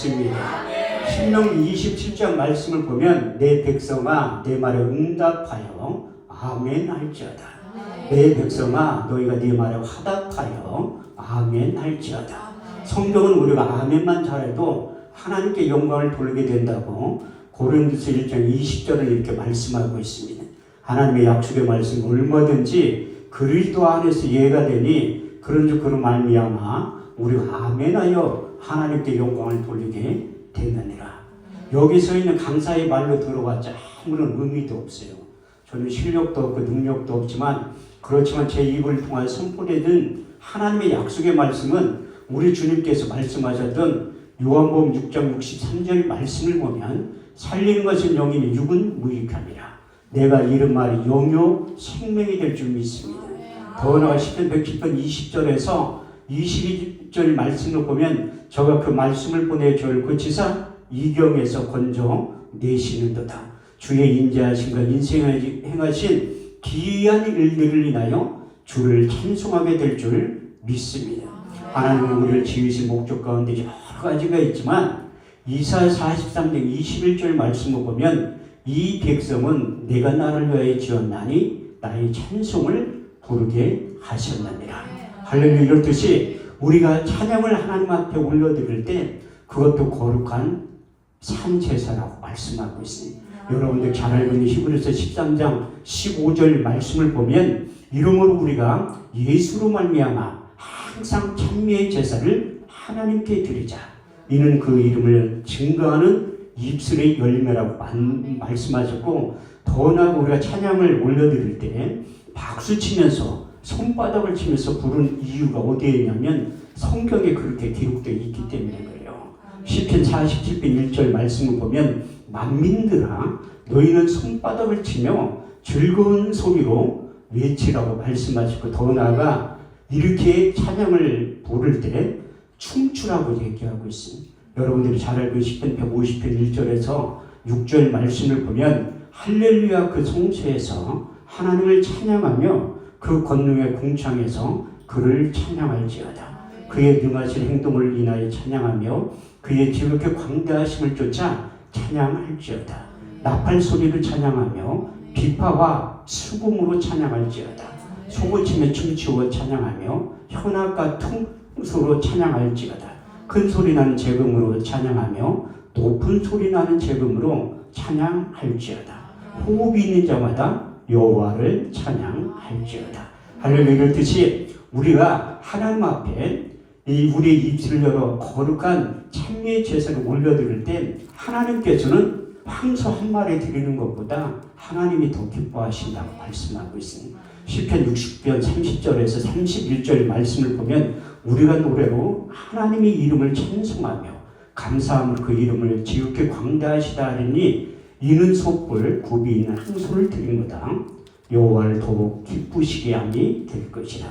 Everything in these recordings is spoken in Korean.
믿습니다. 신명기 27장 말씀을 보면 내 백성아 내 말에 응답하여 아멘 할지어다. 내 백성아 너희가 내 말에 화답하여 아멘 할지어다. 성경은 우리가 아멘만 잘해도 하나님께 영광을 돌리게 된다고 고린도서 1장 20절을 이렇게 말씀하고 있습니다. 하나님의 약속의 말씀 얼마든지 그리스도 안에서 이해가 되니 그런즉 그로 말미암아 우리가 아멘하여 하나님께 영광을 돌리게 되느니라. 여기서 있는 강사의 말로 들어봤자 아무런 의미도 없어요. 저는 실력도 없고 능력도 없지만 그렇지만 제 입을 통해 선포되는 하나님의 약속의 말씀은 우리 주님께서 말씀하셨던 요한복음 6장 63절 말씀을 보면 살리는 것은 영이니 육은 무익함이라. 내가 이른 말이 영요 생명이 될 줄 믿습니다. 더 나아가 시편 110편 20절에서 22절 말씀을 보면 저가 그 말씀을 보내 저를 고치사 이경에서 건져 내시는도다. 주의 인자하신과 인생에 행하신 기이한 일들을 인하여 주를 찬송하게 될 줄 믿습니다. 하나님은 우리를 지으신 목적 가운데 여러 가지가 있지만 이사야 43장 21절 말씀을 보면 이 백성은 내가 나를 위하여 지었나니 나의 찬송을 부르게 하셨느니라. 할렐루야. 이렇듯이 우리가 찬양을 하나님 앞에 올려드릴 때 그것도 거룩한 산제사라고 말씀하고 있습니다. 여러분들 잘 알고 있는 히브리서 13장 15절 말씀을 보면 이러므로 우리가 예수로 말미암아 항상 찬미의 제사를 하나님께 드리자. 이는 그 이름을 증거하는 입술의 열매라고 말씀하셨고 더 나아가 우리가 찬양을 올려드릴 때 박수 치면서 손바닥을 치면서 부른 이유가 어디에 있냐면 성경에 그렇게 기록되어 있기 때문에 그래요. 시편 47편 1절 말씀을 보면 만민들아 너희는 손바닥을 치며 즐거운 소리로 외치라고 말씀하시고 더 나아가 이렇게 찬양을 부를 때 춤추라고 얘기하고 있습니다. 여러분들이 잘 알고 시편 150편 1절에서 6절 말씀을 보면 할렐루야 그 성소에서 하나님을 찬양하며 그 권능의 궁창에서 그를 찬양할지어다. 그의 능하신 행동을 인하여 찬양하며 그의 지극히 광대하심을 쫓아 찬양할지어다. 나팔 소리를 찬양하며 비파와 수금으로 찬양할지어다. 소고치며 춤추어 찬양하며 현악과 퉁소로 찬양할지어다. 큰 소리 나는 재금으로 찬양하며 높은 소리 나는 재금으로 찬양할지어다. 호흡이 있는 자마다 여호와를 찬양할지어다. 할렐루야. 이렇듯이 우리가 하나님 앞에 우리의 입술을 열어 거룩한 찬미의 제사를 올려드릴 때 하나님께서는 황소 한 마리 드리는 것보다 하나님이 더 기뻐하신다고 말씀하고 있습니다. 시편 60편 30절에서 31절 말씀을 보면 우리가 노래로 하나님의 이름을 찬송하며 감사함을 그 이름을 지극히 광대하시다 하니 이는 솥불 굽이 있는 항소를 드리노다. 여호와를 더욱 기쁘시게 함이 될 것이라.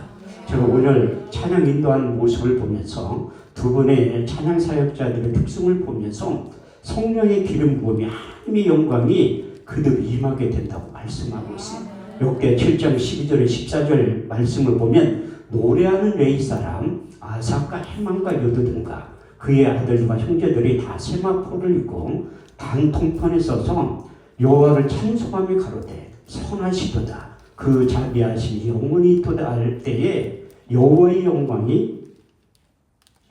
제가 오늘 찬양 인도하는 모습을 보면서 두 분의 찬양 사역자들의 특성을 보면서 성령의 기름 부음이 하나님의 영광이 그들 임하게 된다고 말씀하고 있습니다. 욥기 7장 12절에 14절 말씀을 보면 노래하는 레위 사람 아삭과 헤만과 여두둔과 그의 아들과 형제들이 다 세마포를 입고 단통편에 서서 여호와를 찬송하며 가로되 선하시도다. 그 자비하심이 영원히 있도다 할 때에 여호와의 영광이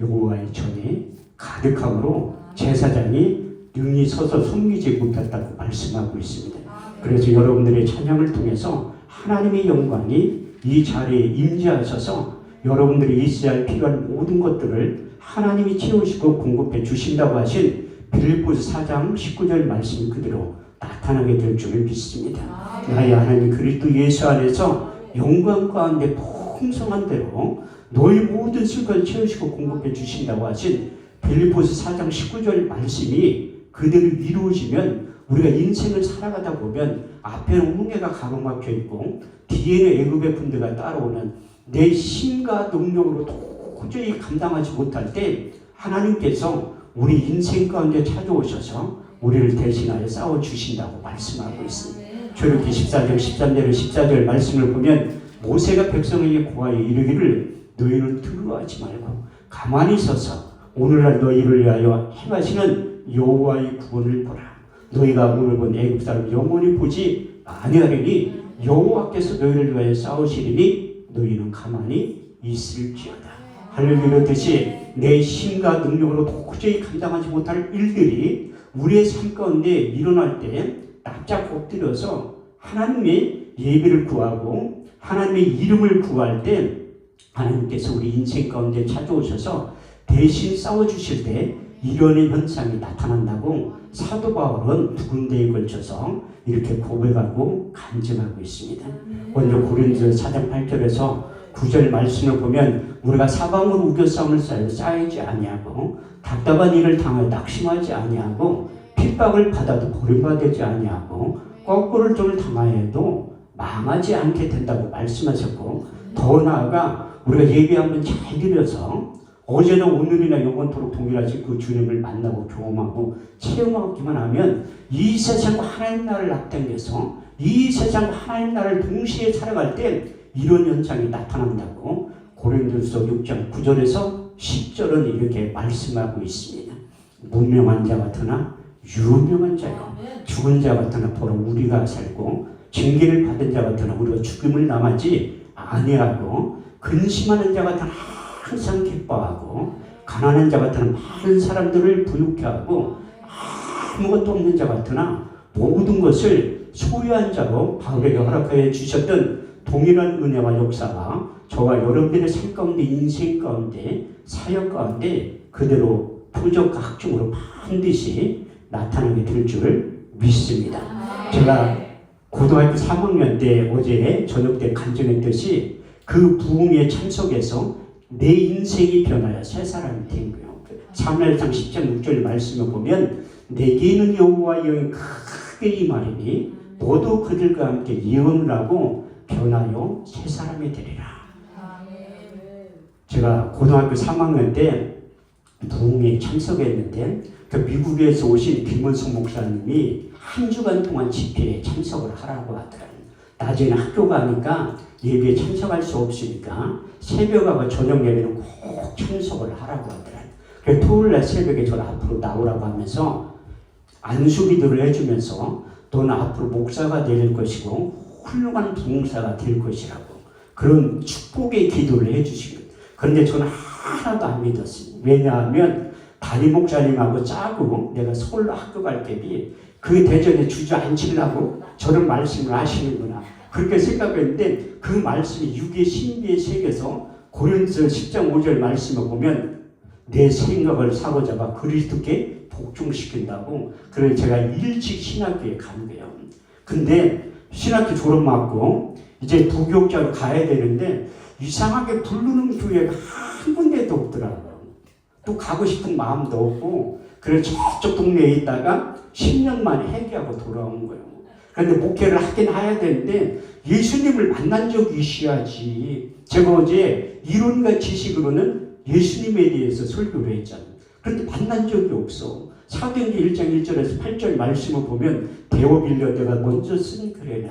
여호와의 전에 가득함으로 제사장이 능히 서서 손미지 못했다고 말씀하고 있습니다. 그래서 여러분들의 찬양을 통해서 하나님의 영광이 이 자리에 임재하셔서 여러분들이 있어야 할 필요한 모든 것들을 하나님이 채우시고 공급해 주신다고 하신 빌립보서 4장 19절 말씀이 그대로 나타나게 될 줄을 믿습니다. 나의 하나님 그리스도 예수 안에서 영광 가운데 풍성한 대로 너희 모든 슬픔을 채우시고 공급해 주신다고 하신 빌립보서 4장 19절 말씀이 그대로 이루어지면 우리가 인생을 살아가다 보면 앞에는 홍해가 가로막혀 있고 뒤에는 애굽의 군대가 따라오는 내 힘과 능력으로 도저히 감당하지 못할 때 하나님께서 우리 인생 가운데 찾아오셔서 우리를 대신하여 싸워주신다고 말씀하고 있습니다. 출애굽기 14장 13절 말씀을 보면 모세가 백성에게 고하여 이르기를 너희는 두려워하지 말고 가만히 서서 오늘날 너희를 위하여 행하시는 여호와의 구원을 보라. 너희가 오늘 본 애굽 사람 영원히 보지 아니하리니 여호와께서 너희를 위하여 싸우시리니 너희는 가만히 있을지어다. 할렐루야. 이렇듯이 내 힘과 능력으로 도저히 감당하지 못할 일들이 우리의 삶 가운데 일어날 때 납작 엎드려서 하나님의 예배를 구하고 하나님의 이름을 구할 때 하나님께서 우리 인생 가운데 찾아오셔서 대신 싸워주실 때 이런 현상이 나타난다고 사도 바울은 두 군데에 걸쳐서 이렇게 고백하고 간증하고 있습니다. 먼저 고린도서 4장 8절에서 9절 말씀을 보면 우리가 사방으로 우겨 싸움을 쌓이지 아니하고 답답한 일을 당하여 낙심하지 아니하고 핍박을 받아도 버림받지 아니하고 거꾸를 좀 당하여도 망하지 않게 된다고 말씀하셨고, 더 나아가 우리가 예배 한번 잘 드려서 어제나 오늘이나 영원토록 동일하신 그 주님을 만나고 경험하고 체험하기만 하면 이 세상과 하나님 나라를 앞당겨서 이 세상과 하나님 나라를 동시에 살아갈 때 이런 현상이 나타난다고 고린도서 6장 9절에서 10절은 이렇게 말씀하고 있습니다. 무명한 자 같으나 유명한 자요, 죽은 자 같으나 바로 우리가 살고 징계를 받은 자 같으나 우리가 죽음을 남하지 아니하고 근심하는 자 같으나 항상 기뻐하고 가난한 자 같으나 많은 사람들을 부유케 하고 아무것도 없는 자 같으나 모든 것을 소유한 자로 바울에게 허락하여 주셨던 동일한 은혜와 역사가 저와 여러분들의 삶 가운데, 인생 가운데, 사역 가운데 그대로 표적 각종으로 반드시 나타나게 될 줄 믿습니다. 제가 고등학교 3학년 때 어제 저녁 때 간증했듯이 그 부흥에 참석해서 내 인생이 변하여 새 사람이 된 거예요. 사무엘상 10장 6절 말씀을 보면 내게는 여호와의 영이 크게 임하리니 너도 그들과 함께 예언을 하고 변하여 새 사람이 되리라. 제가 고등학교 3학년 때 부흥에 참석했는데 그 미국에서 오신 김원성 목사님이 한 주간 동안 집회에 참석을 하라고 하더라고요. 나중에 학교 가니까 예배에 참석할 수 없으니까 새벽하고 저녁 예배는 꼭 참석을 하라고 하더라고요. 그래서 토요일날 새벽에 저를 앞으로 나오라고 하면서 안수기도를 해주면서 너는 앞으로 목사가 될 것이고 훌륭한 부흥사가 될 것이라고 그런 축복의 기도를 해주신 거예요. 그런데 저는 하나도 안 믿었어요. 왜냐하면 담임 목사님하고 짜고 내가 서울로 학교 갈 때비 그 대전에 주저앉히려고 저런 말씀을 하시는구나 그렇게 생각했는데 그 말씀이 육의 신비에 새겨서 고린도서 10장 5절 말씀을 보면 내 생각을 사로잡아 그리스도께 복종시킨다고. 그래서 제가 일찍 신학교에 간 거예요. 근데 신학교 졸업 맞고 이제 부교육자로 가야 되는데 이상하게 부르는 교회가 한 군데도 없더라고요. 또 가고 싶은 마음도 없고 그래서 저쪽 동네에 있다가 10년 만에 회개하고 돌아온 거예요. 그런데 목회를 하긴 해야 되는데 예수님을 만난 적이 있어야지. 제가 어제 이론과 지식으로는 예수님에 대해서 설교를 했잖아요. 그런데 만난 적이 없어. 사도행전 1장 1절에서 8절 말씀을 보면 데오빌려 내가 먼저 쓴 글에는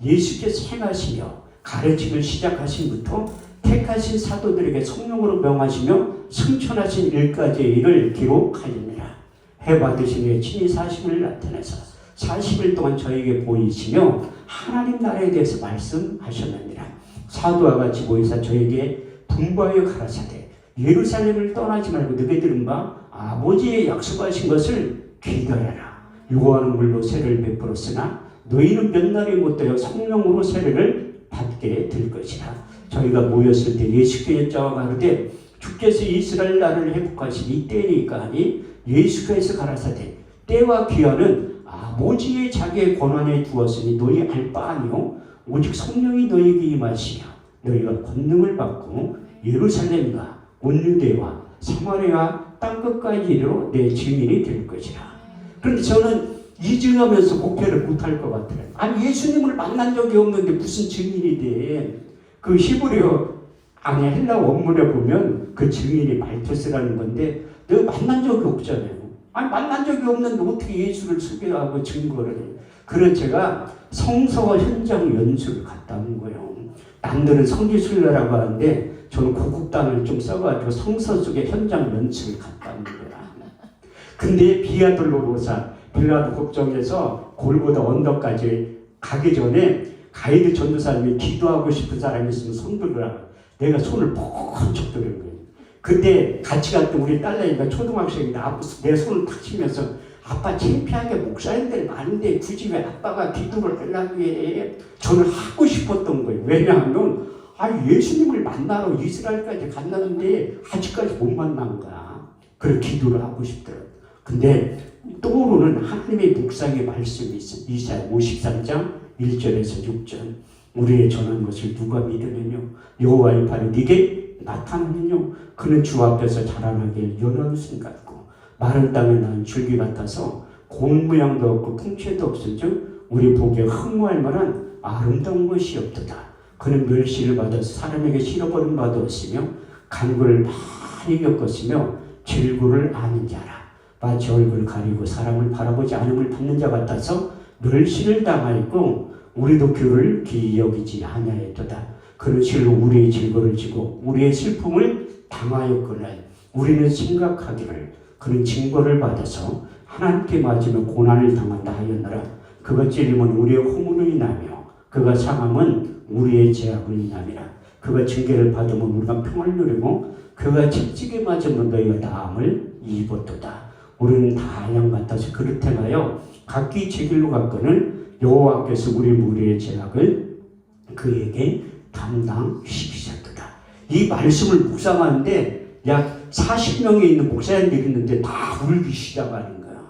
예수께서 행하시며 가르침을 시작하신부터 택하신 사도들에게 성령으로 명하시며 승천하신 일까지의 일을 기록하였느라. 해받으신 후에 친히 40일 나타내서 40일 동안 저에게 보이시며 하나님 나라에 대해서 말씀하셨느니라. 사도와 같이 보이사 저에게 분부하여 가라사대 예루살렘을 떠나지 말고 너희들은 바 아버지의 약속하신 것을 기다려라. 유고하는 물로 세례를 베풀었으나 너희는 몇 날이 못되어 성령으로 세례를 받게 될 것이라. 저희가 모였을 때 예수께 여짜와 가로되 주께서 이스라엘 나라를 회복하신 이때니까 하니 예수께서 가라사대 때와 기한은 아버지의 자기의 권한에 두었으니 너희 알 바 아니요 오직 성령이 너희에게 임하시며 너희가 권능을 받고 예루살렘과 온 유대와 사마리아 땅끝까지 이르러 내 증인이 될 것이라. 그런데 저는 이증하면서 목회를 못할 것 같아요. 아니 예수님을 만난 적이 없는데 무슨 증인이 돼. 그 히브리어 아니 헬라 원문에 보면 그 증인이 말투스라는 건데 내가 만난 적이 없잖아요. 아니 만난 적이 없는데 어떻게 예수를 소개하고 증거를 해. 그래서 제가 성서 현장 연수를 갔다 온 거예요. 남들은 성지순례라고 하는데 저는 고급단을 좀 써가지고 성서 속의 현장 연출을 갔다 온 거야. 근데 비아돌로로사 빌라도 걱정해서 골고다 언덕까지 가기 전에 가이드 전도사님이 기도하고 싶은 사람이 있으면 손 들으라고 내가 손을 번쩍 들은 거예요. 그때 같이 갔던 우리 딸내미가 초등학생인데 내 손을 탁 치면서 아빠 창피하게 목사님들 많은데 굳이 왜 아빠가 기도를 하려고 해? 저는 하고 싶었던 거예요. 왜냐하면 예수님을 만나러 이스라엘까지 갔는데 아직까지 못 만난 거야. 그래서 기도를 하고 싶더라고요. 근데 떠오르는 하나님의 묵상의 말씀이 있어요. 이사야 53장 1절에서 6절. 우리의 전한 것을 누가 믿으느냐? 여호와의 팔이 네게 나타나느냐? 그는 주 앞에서 자라나길 연한 순 같고 마른 땅에 난 줄기 같아서 고운 모양도 없고 풍채도 없은즉 우리 보기에 흠모할 만한 아름다운 것이 없도다. 그는 멸시를 받아서 사람에게 실어버린 바도 없으며 간구를 많이 겪었으며 질구를 아는 자라. 마치 얼굴을 가리고 사람을 바라보지 않음을 받는 자 같아서 멸시를 당하였고 우리도 그를 귀히 여기지 아니하였도다. 그는 실로 우리의 질거를 지고 우리의 슬픔을 당하였거늘 우리는 생각하기를 그는 징벌을 받아서 하나님께 맞으며 고난을 당한다 하였노라. 그가 찔림은 우리의 허물을 인하며 그가 상함은 우리의 죄악을 인함이라. 그가 징계를 받으면 우리가 평을 누리고 그가 채찍에 맞으면 너희가 나음을 입었도다. 우리는 다 양 같아서 그릇 행하여 각기 제 길로 갔거늘 여호와께서 우리 무리의 죄악을 그에게 담당시키셨도다. 이 말씀을 묵상하는데 약 40명에 있는 목사님들이 있는데 다 울기 시작하는 거야.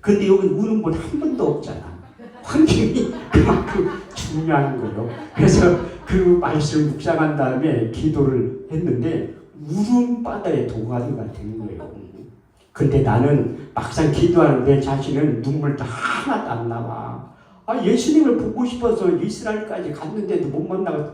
근데 여기 우는 분 한 번도 없잖아. 환경이 그만큼 중요한 거예요. 그래서 그 말씀을 묵상한 다음에 기도를 했는데 울음바다에 도가니가 된 거예요. 근데 나는 막상 기도하는데 자신은 눈물도 하나도 안 나와. 예수님을 보고 싶어서 이스라엘까지 갔는데도 못 만나고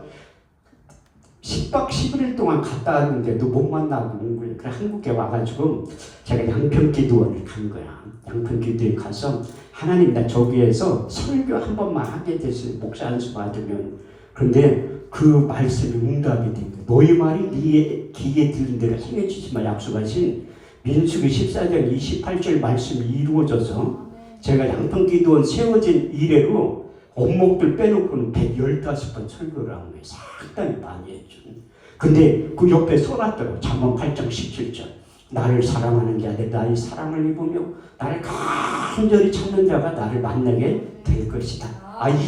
10박 11일 동안 갔다 왔는데도 못 만나고 온 거예요. 그래 한국에 와가지고 제가 양평기도원을 간 거야. 양평기도에 가서 하나님 나 저기에서 설교 한 번만 하게 됐어요. 목사 안수 받으면. 그런데 그 말씀이 응답이 된 거예요. 너희 말이 네 귀에 들린 대로 행해주시마 약속하신 민수기 14장 28절 말씀이 이루어져서 제가 양평기도원 세워진 이래로 원목들 빼놓고는 115번 설교를 한 거예요. 상당히 많이 했죠. 근데 그 옆에 써놨더라고요. 잠언 8장 17절. 나를 사랑하는 자들 나의 사랑을 입으며 나를 간절히 찾는 자가 나를 만나게 될 것이다.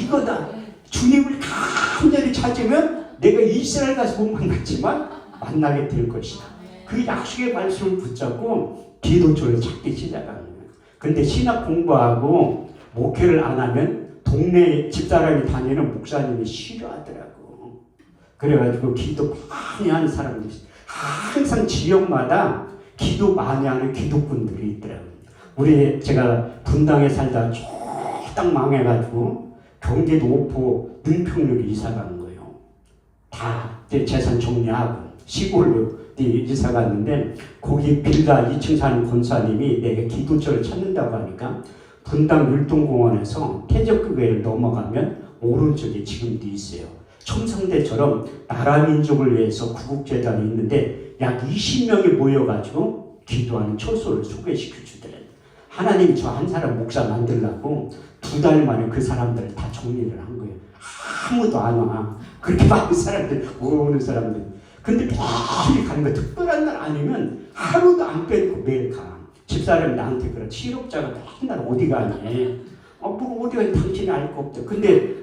이거다. 주님을 간절히 찾으면 내가 이스라엘 가서 못 만났지만 만나게 될 것이다. 그 약속의 말씀을 붙잡고 기도처를 찾기 시작하는 거예요. 근데 신학 공부하고 목회를 안 하면 동네 집사람이 다니는 목사님이 싫어하더라고. 그래가지고 기도 많이 하는 사람들이 항상 지역마다 기도 많이 하는 기독군들이 있더라고요. 제가 분당에 살다 딱 망해가지고 경기도 오포 능평역에 이사 간 거예요. 다 재산 정리하고 시골로 이사 갔는데 거기 빌라 2층 사는 권사님이 내가 기도처를 찾는다고 하니까 분당 율동공원에서 태적교회를 넘어가면 오른쪽에 지금도 있어요. 첨성대처럼 나라 민족을 위해서 구국재단이 있는데 약 20명이 모여가지고 기도하는 처소를 소개시켜 주더래요. 하나님 저 한 사람 목사 만들려고 2달 만에 그 사람들을 다 정리를 한 거예요. 아무도 안 와. 그렇게 많은 사람들, 오는 사람들. 근데 매일 가는 거 특별한 날 아니면 하루도 안 빼놓고 매일 가. 집사람이 나한테 그래. 실업자가 맨날 어디 가니? 뭐 어디 가니 당신이 알 거 없대. 근데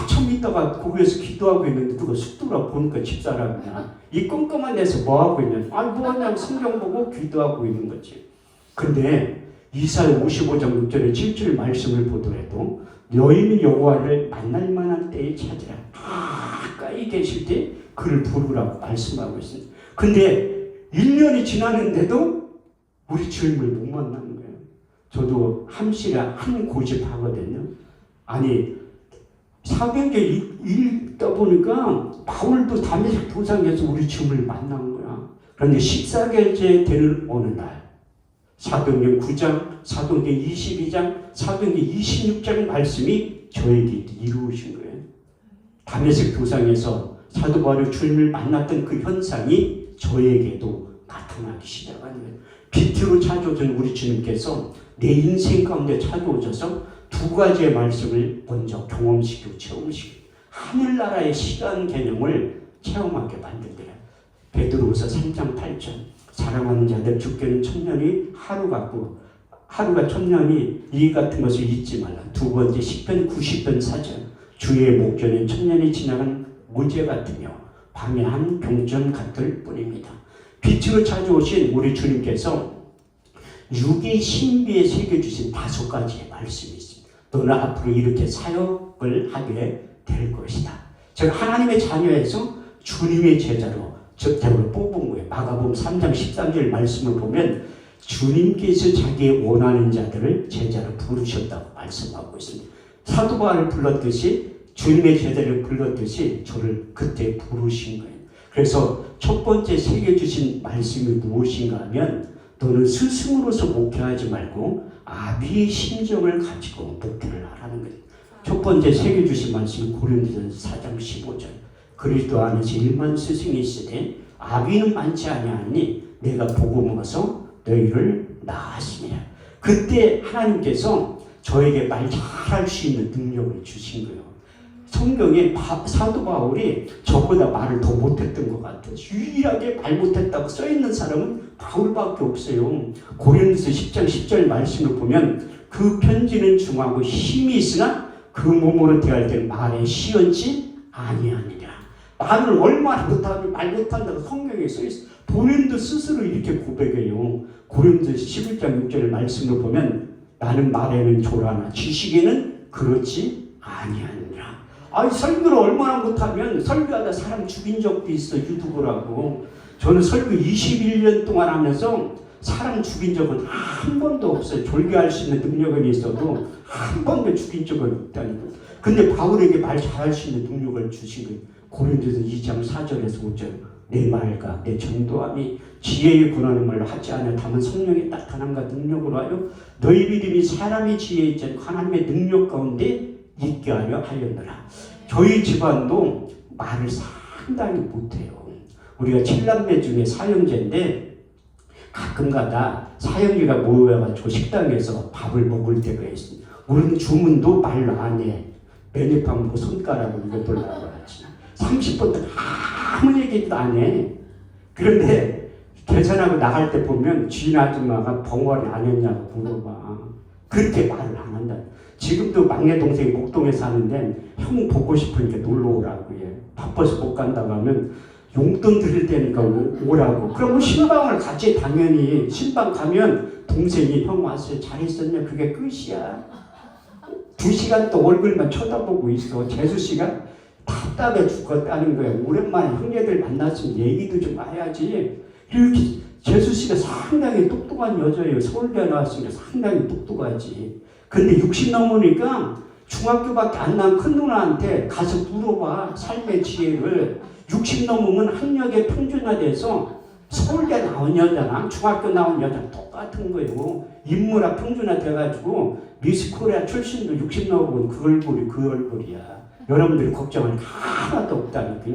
참 있다가 거기에서 기도하고 있는데 누가 쑥 보니까 집사람이야. 이 꼼꼼한 데서 뭐 하고 있냐? 뭐냐면 성경 보고 기도하고 있는 거지. 근데 이사야 55장 6절에 7절 말씀을 보더라도 너희는 여호와를 만날 만한 때에 찾으라. 가까이 계실 때 그를 부르라고 말씀하고 있습니다. 근데 1년이 지났는데도 우리 주님을 못 만나는 거예요. 저도 함실에 한 고집하거든요. 사경에 읽다 보니까 바울도 다메섹 도상에서 우리 주님을 만난 거야. 그런데 14개째 되는 어느 날 사도행전 9장, 사도행전 22장, 사도행전 26장 말씀이 저에게 이루어진 거예요. 다메섹 도상에서 사도 바울이 주님을 만났던 그 현상이 저에게도 나타나기 시작하는 거예요. 빛으로 찾아오신 우리 주님께서 내 인생 가운데 찾아오셔서 두 가지의 말씀을 먼저 경험시키고 체험시키고 하늘나라의 시간 개념을 체험하게 만들더라. 베드로후서 3장 8절 사랑하는 자들 주께는 천년이 하루 같고 하루가 천년이 이 같은 것을 잊지 말라. 두 번째 시편 90편 4절 주의 목전엔 천년이 지나간 무죄 같으며 밤에 한 경전 같을 뿐입니다. 빛으로 찾아오신 우리 주님께서 육의 신비에 새겨주신 5가지의 말씀이 있습니다. 너는 앞으로 이렇게 사역을 하게 될 것이다. 제가 하나님의 자녀에서 주님의 제자로 적대로 뽑은 거예요. 마가복음 3장 13절 말씀을 보면 주님께서 자기의 원하는 자들을 제자로 부르셨다고 말씀하고 있습니다. 사도 바울을 불렀듯이 주님의 제자를 불렀듯이 저를 그때 부르신 거예요. 그래서 첫 번째 새겨주신 말씀이 무엇인가 하면 너는 스승으로서 목회하지 말고 아비의 심정을 가지고 목회를 하라는 거예요. 첫 번째 새겨주신 말씀이 고린도전서 4장 15절 그리스도 안에서 1만 스승이 있으되 아비는 많지 아니하니 내가 복음으로서 너희를 낳았으니라. 그때 하나님께서 저에게 말 잘할 수 있는 능력을 주신 거예요. 성경에 사도 바울이 저보다 말을 더 못했던 것 같아요. 유일하게 말 못했다고 써있는 사람은 바울밖에 없어요. 고린도서 10장 10절 말씀을 보면 그 편지는 중하고 힘이 있으나 그 몸으로 대할 때는 말에 시원치 아니하니라. 말을 얼마나 못하면 말 못한다고 성경에 써있어요. 본인도 스스로 이렇게 고백해요. 고린도서 11장 6절 말씀을 보면 나는 말에는 조라나 지식에는 그렇지 아니하니라. 아니 설교를 얼마나 못하면 설교하다 사람 죽인 적도 있어. 유튜브라고. 저는 설교 21년 동안 하면서 사람 죽인 적은 한 번도 없어요. 졸개할 수 있는 능력은 있어도 한 번도 죽인 적은 없다니까. 근데 바울에게 말 잘할 수 있는 능력을 주신 거예요. 고린도서 2장 4절에서 5절 내 말과 내 전도함이 지혜의 권하는 말로 하지 않아 다만 성령의 나타남과 능력으로 하여 너희 믿음이 사람의 지혜에 있지 않고 하나님의 능력 가운데 있게 하려 하였노라. 저희 집안도 말을 상당히 못해요. 우리가 7남매 중에 사형제인데 가끔가다 사형제가 모여가지고 식당에서 밥을 먹을 때가 있습니다. 우리는 주문도 말로 안 해. 메뉴판 보고 손가락으로 이거 돌라고 하지. 30분 동안 아무 얘기도 안 해. 그런데 계산하고 나갈 때 보면 주인 아줌마가 벙어리 안 했냐고 물어봐. 그렇게 말을 안 한다. 지금도 막내 동생이 목동에 사는데 형 보고 싶으니까 놀러 오라고 해. 바빠서 못 간다고 하면 용돈 드릴 때니까 오라고. 그러면 신방을 같이 당연히 신방 가면 동생이 형 왔어요. 잘 있었냐? 그게 끝이야. 2시간 또 얼굴만 쳐다보고 있어. 재수씨가 답답해 죽었다는 거야. 오랜만에 형제들 만났으면 얘기도 좀 해야지. 이렇게 재수씨가 상당히 똑똑한 여자예요. 서울대 나왔으니까 상당히 똑똑하지. 근데 60 넘으니까 중학교밖에 안 난 큰 누나한테 가서 물어봐. 삶의 지혜를. 60 넘으면 학력에 평준화돼서 서울대 나온 여자랑 중학교 나온 여자랑 똑같은 거예요. 인문학 평준화 돼가지고 미스코리아 출신도 60 넘으면 그 얼굴이 그 얼굴이야. 여러분들이 걱정할 게 하나도 없다니까.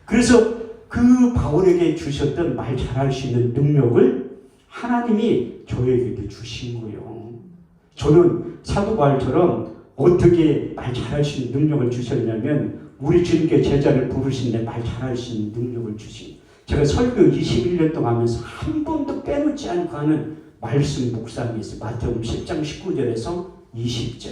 그래서 그 바울에게 주셨던 말 잘할 수 있는 능력을 하나님이 저에게도 주신 거예요. 저는 사도 바울처럼 어떻게 말 잘할 수 있는 능력을 주셨냐면 우리 주님께 제자를 부르신데 말 잘할 수 있는 능력을 주신. 제가 설교 21년 동안 하면서 한 번도 빼놓지 않고 하는 말씀 묵상이 있어요. 마태복음 10장 19절에서 20절.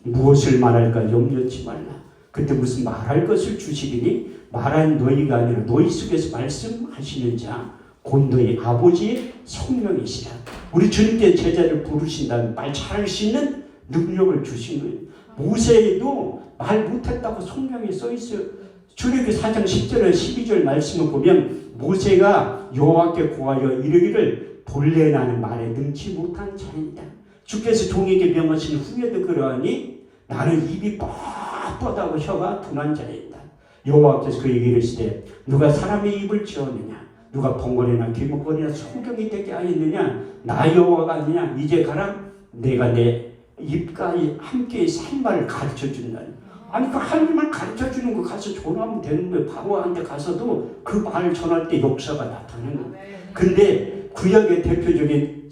무엇을 말할까 염려치 말라. 그때 무슨 말할 것을 주시리니 말한 너희가 아니라 너희 속에서 말씀하시는 자 곧 너희 아버지의 성령이시라. 우리 주님께 제자를 부르신다는 말 잘할 수 있는 능력을 주신 거예요. 모세도 말 못했다고 성경에 써있어요. 출애굽기 4장 10절에 12절 말씀을 보면 모세가 여호와께 고하여 이르기를 본래 나는 말에 능치 못한 자이다. 주께서 종에게 명하신 후에도 그러하니 나는 입이 뻣뻣하고 혀가 둔한 자이다. 여호와께서 그에게 이르시되 누가 사람의 입을 지었느냐 누가 번거리나 귀먹거리나 소경이 되게 하였느냐 나 여호와가 아니냐 이제 가라 내가 내 입과 함께 살 말을 가르쳐준다. 아니 그 하나님만 가르쳐주는 거 가서 전하면 되는 거예요. 바로한테 가서도 그 말 전할 때 역사가 나타나는 거예요. 근데 구약의 대표적인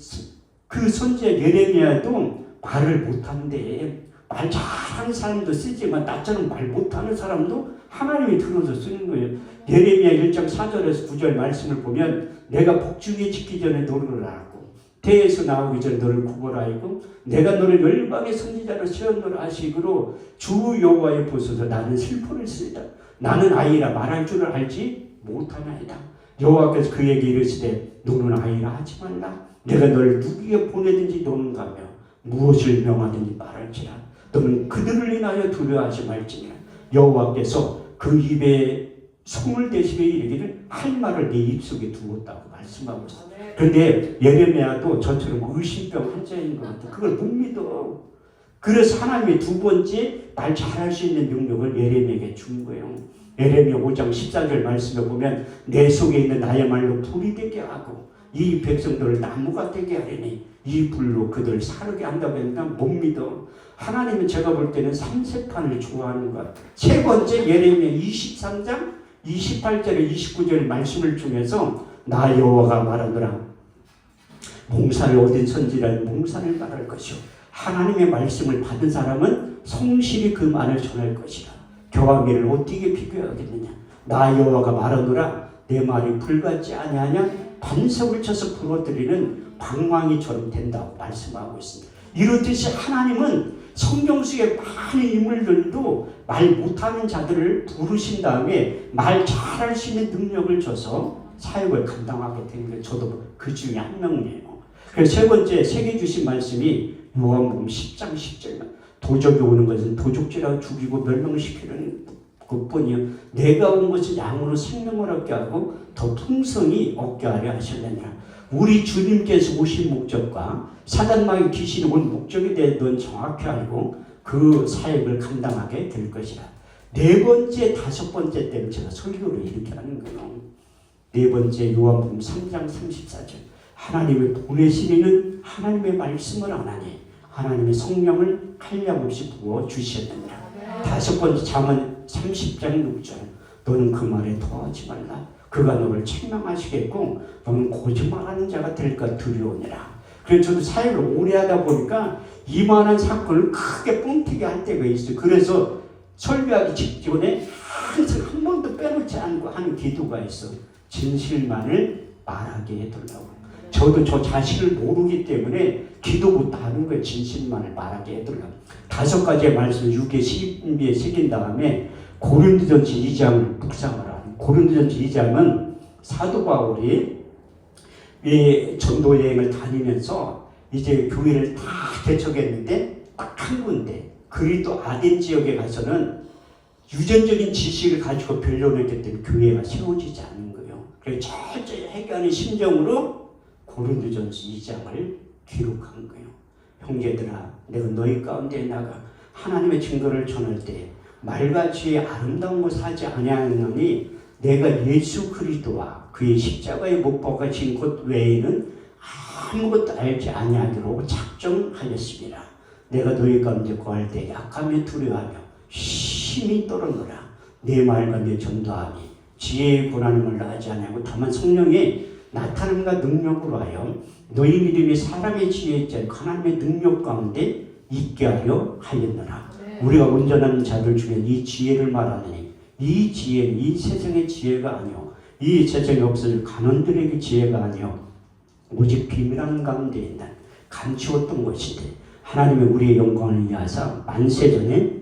그 선지자 예레미야도 말을 못한대. 말 잘하는 사람도 쓰지만 나처럼 말 못하는 사람도 하나님이 들어서 쓰는 거예요. 예레미야 1장 4절에서 9절 말씀을 보면 내가 복중에 짓기 전에 너를 알고 태에서 나오기 전에 너를 구별하였고 내가 너를 열방의 선지자로 세웠노라 하시기로 주 여호와의 보소서 나는 슬퍼를 쓰리다. 나는 아이라 말할 줄을 알지 못하나이다. 여호와께서 그에게 이르시되 너는 아이라 하지 말라. 내가 너를 누구에게 보내든지 너는 가며 무엇을 명하든지 말할지라. 너는 그들을 인하여 두려워하지 말지니라. 여호와께서 그 입에 손을 대시며 이르기를 할 말을 내 입속에 두었다고 말씀하고 있어요. 그런데 예레미야도 저처럼 의심병 환자인 것 같아요. 그걸 못 믿어. 그래서 하나님이 두 번째 말 잘할 수 있는 능력을 예레미야에게 준 거예요. 예레미야 5장 14절 말씀에 보면 내 속에 있는 나야말로 불이 되게 하고 이 백성들을 나무가 되게 하려니 이 불로 그들을 사르게 한다고 했는데 못 믿어. 하나님은 제가 볼 때는 삼세판을 좋아하는 것 같아요. 세 번째 예레미야 23장 28절에 29절 말씀을 중에서 나 여호와가 말하노라. 몽사를 얻은 선지자는 몽사를 말할 것이요 하나님의 말씀을 받은 사람은 성실히 그 말을 전할 것이라. 교화미를 어떻게 비교하겠느냐. 나 여호와가 말하노라. 내 말이 불같지 아니하냐. 반석을 쳐서 부러뜨리는 방망이처럼 된다고 말씀하고 있습니다. 이렇듯이 하나님은 성경 속에 많은 인물들도 말 못하는 자들을 부르신 다음에 말 잘할 수 있는 능력을 줘서 사역을 감당하게 된 거예요. 저도 그 중에 한 명이에요. 그래서 세 번째 세계 주신 말씀이 요한복음 10장 10절만 도적이 오는 것은 도적질하고 죽이고 멸망시키는 그뿐이요 내가 온 것은 양으로 생명을 얻게 하고 더 풍성히 얻게 하려 하셨느니라. 우리 주님께서 오신 목적과 사단마귀 귀신이 온 목적에 대해 넌 정확히 알고 그 사역을 감당하게 될 것이라. 네 번째, 다섯 번째 때는 제가 설교를 이렇게 하는 거예요. 네 번째 요한복음 3장 34절 하나님을 보내시는 하나님의 말씀을 안 하니 하나님의 성령을 한량없이 부어주셨느니라. 다섯 번째 잠언 30장 6절 너는 그 말에 토하지 말라. 그가 너를 책망하시겠고 너는 거짓말하는 자가 될까 두려우니라. 그래서 저도 사역을 오래 하다 보니까 이만한 사건을 크게 뻥튀기 할 때가 있어요. 그래서 설교하기 직전에 항상 한 번도 빼놓지 않고 하는 기도가 있어. 진실만을 말하게 해달라고. 저도 저 자신을 모르기 때문에 기도부터 하는 거예요. 진실만을 말하게 해달라고. 다섯 가지의 말씀을 6개 신비에 새긴 다음에 고린도전서 2장을 묵상을 하는. 고린도전서 2장은 사도 바울이 전도 여행을 다니면서 이제 교회를 다 개척했는데 딱 한 군데 그리스도 아덴 지역에 가서는 유전적인 지식을 가지고 변론했기 때문에 교회가 세워지지 않는 거예요. 그래서 철저히 회개하는 심정으로 고린도전서 2장을 기록한 거예요. 형제들아 내가 너희 가운데 나가 하나님의 증거를 전할 때 말같이 아름다운 것을 하지 아니하노니 내가 예수 그리스도와 그의 십자가에 못 박아진 것 외에는 아무것도 알지 아니하기로 작정하였습니다. 내가 너희 가운데 거할 때 약하며 두려워하며 심히 떨어노라. 내 말과 내 전도함이 지혜의 고난임을 나지 아니하고 다만 성령의 나타남과 능력으로 하여 너희 믿음이 사람의 지혜에 있지 않고 하나님의 능력 가운데 있게 하려 하였노라. 우리가 온전한 자들 중에 이 지혜를 말하느니 이 지혜는 이 세상의 지혜가 아니요 이 세상에 없어질 간원들에게 지혜가 아니요 오직 비밀한 가운데 있는 감추었던 것인데 하나님의 우리의 영광을 위하사 만세전에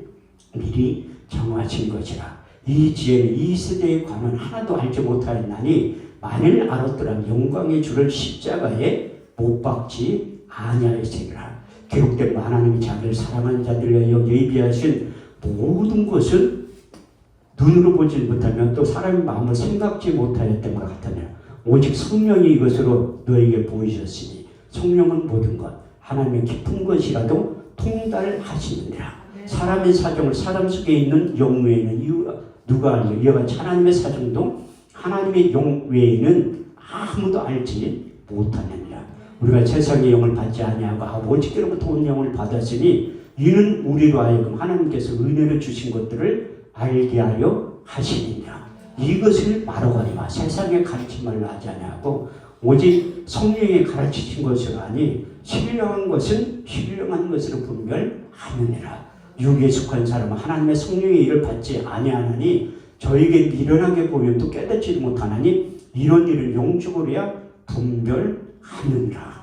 미리 정하신 것이라. 이 지혜는 이 세대의 관은 하나도 알지 못하였나니 만일 알았더라면 영광의 주를 십자가에 못 박지 아니하였으리라. 기록된 하나님이 자기를 사랑하는 자들을 위하여 예비하신 모든 것을 눈으로 보지 못하면 또 사람의 마음을 생각지 못하였던 것 같으며 오직 성령이 이것으로 너에게 보이셨으니 성령은 모든 것 하나님의 깊은 것이라도 통달하시느니라. 사람의 사정을 사람 속에 있는 영 외에는 누가 알려? 이와 같이 하나님의 사정도 하나님의 영 외에는 아무도 알지 못하느니라. 우리가 세상의 영을 받지 아니하고 오직께로부터 온 영을 받았으니 이는 우리로 하여금 하나님께서 은혜로 주신 것들을 알게 하려 하시니라. 이것을 말하거니와 세상의 가르침을 하지 아니하고 오직 성령이 가르치신 것을 아니 신령한 것은 신령한 것으로 분별하느니라. 육에 속한 사람은 하나님의 성령의 일을 받지 아니하나니 저에게 미련하게 보여도 깨닫지 못하나니 이런 일은 영적으로야 분별하느니라.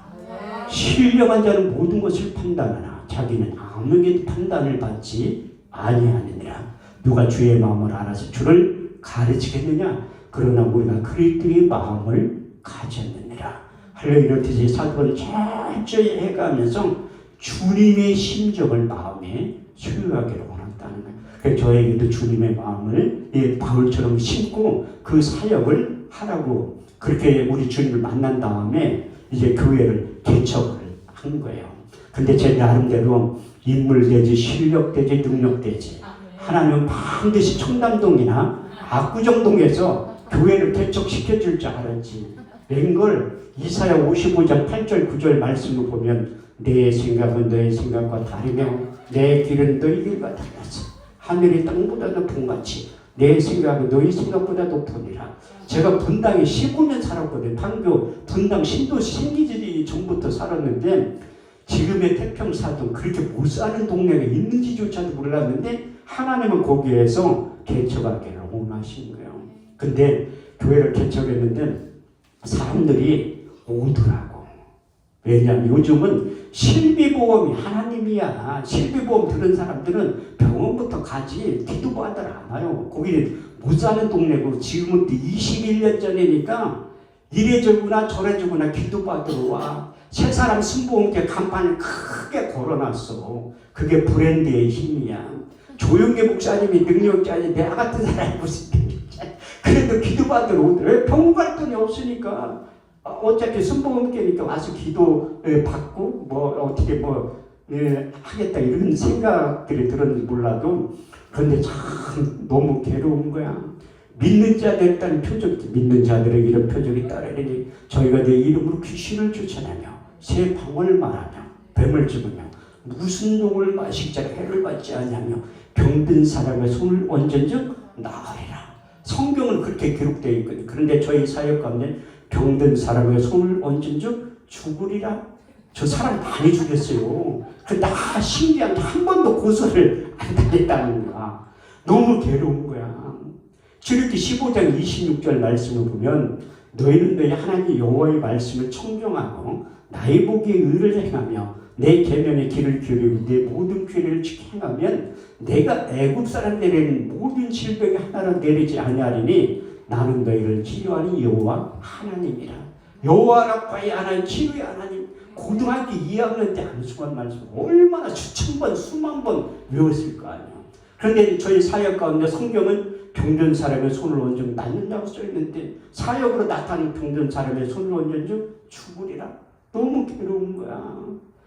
신령한 자는 모든 것을 판단하나 자기는 아무에게도 판단을 받지 아니하느니라. 누가 주의 마음을 알아서 주를 가르치겠느냐? 그러나 우리가 그리스도의 마음을 가졌느니라. 할렐루야. 이렇듯이 사도를 철저히 해가면서 주님의 심정을 마음에 소유하기를 원한다는 거예요. 그래서 저에게도 주님의 마음을 바울처럼 심고 그 사역을 하라고 그렇게 우리 주님을 만난 다음에 이제 교회를 개척을 한 거예요. 근데 제 나름대로 인물되지 실력되지 능력되지 하나님은 반드시 청담동이나 압구정동에서 교회를 개척시켜줄 줄 알았지. 웬걸 이사야 55장 8절 9절 말씀을 보면 내 생각은 너의 생각과 다르며 내 길은 너희 길과 달라서 하늘이 땅보다 높은 같이 내 생각은 너희 생각보다 높으니라. 제가 분당에 15년 살았거든요. 판교 분당 신도시 생기지 전부터 살았는데 지금의 태평사도 그렇게 못 사는 동네가 있는지조차도 몰랐는데 하나님은 거기에서 개척하기를 원하신 거예요. 근데 교회를 개척했는데 사람들이 오더라고. 왜냐하면 요즘은 실비보험이 하나님이야. 실비보험 들은 사람들은 병원부터 가지 기도받으러 안 와요. 거기는 못 사는 동네고 지금은 21년 전이니까 이래저구나 저래저구나 기도받으러 와. 새 사람 순복음교회 간판을 크게 걸어놨어. 그게 브랜드의 힘이야. 조용계 목사님이 능력자니 내가 같은 사람이 무슨 능력자. 그래도 기도받으러 오더래. 병원 갈 돈이 없으니까 어차피 순복음교회니까 와서 기도 받고 뭐 어떻게 하겠다 이런 생각들이 들었는지 몰라도 그런데 참 너무 괴로운 거야. 믿는 자들에 따른 표적이지. 믿는 자들에게 이런 표적이 따르니 저희가 내 이름으로 귀신을 쫓아내며 새 방언을 말하며 뱀을 집으며 무슨 독을 마실 자가 해를 받지 않냐며 병든 사람의 손을 얹은즉 나으리라. 성경은 그렇게 기록되어 있거든요. 그런데 저희 사역 가운데 병든 사람의 손을 얹은즉 죽으리라. 저 사람 많이 죽였어요. 나 신기한 게 한 번도 고소를 안 당했다는 거야. 너무 괴로운 거야. 출애굽기 15장 26절 말씀을 보면 너희는 너희 하나님 여호와의 말씀을 청종하고 나의 보기에 의를 행하며 내 계명의 길을 기울이고 내 모든 규례를 지켜 행하면 내가 애굽 사람들에게는 모든 질병이 하나로 내리지 아니하리니 나는 너희를 치료하는 여호와 하나님이라. 여호와라파의 하나님 치료의 하나님. 고등학교 2학년 때 안수관 말씀 얼마나 수천 번 수만 번 외웠을 거 아니야. 그런데 저희 사역 가운데 성경은 병든 사람의 손을 얹으면 낫는다고 써있는데 사역으로 나타나는 병든 사람의 손을 얹으면 죽으리라. 너무 괴로운 거야.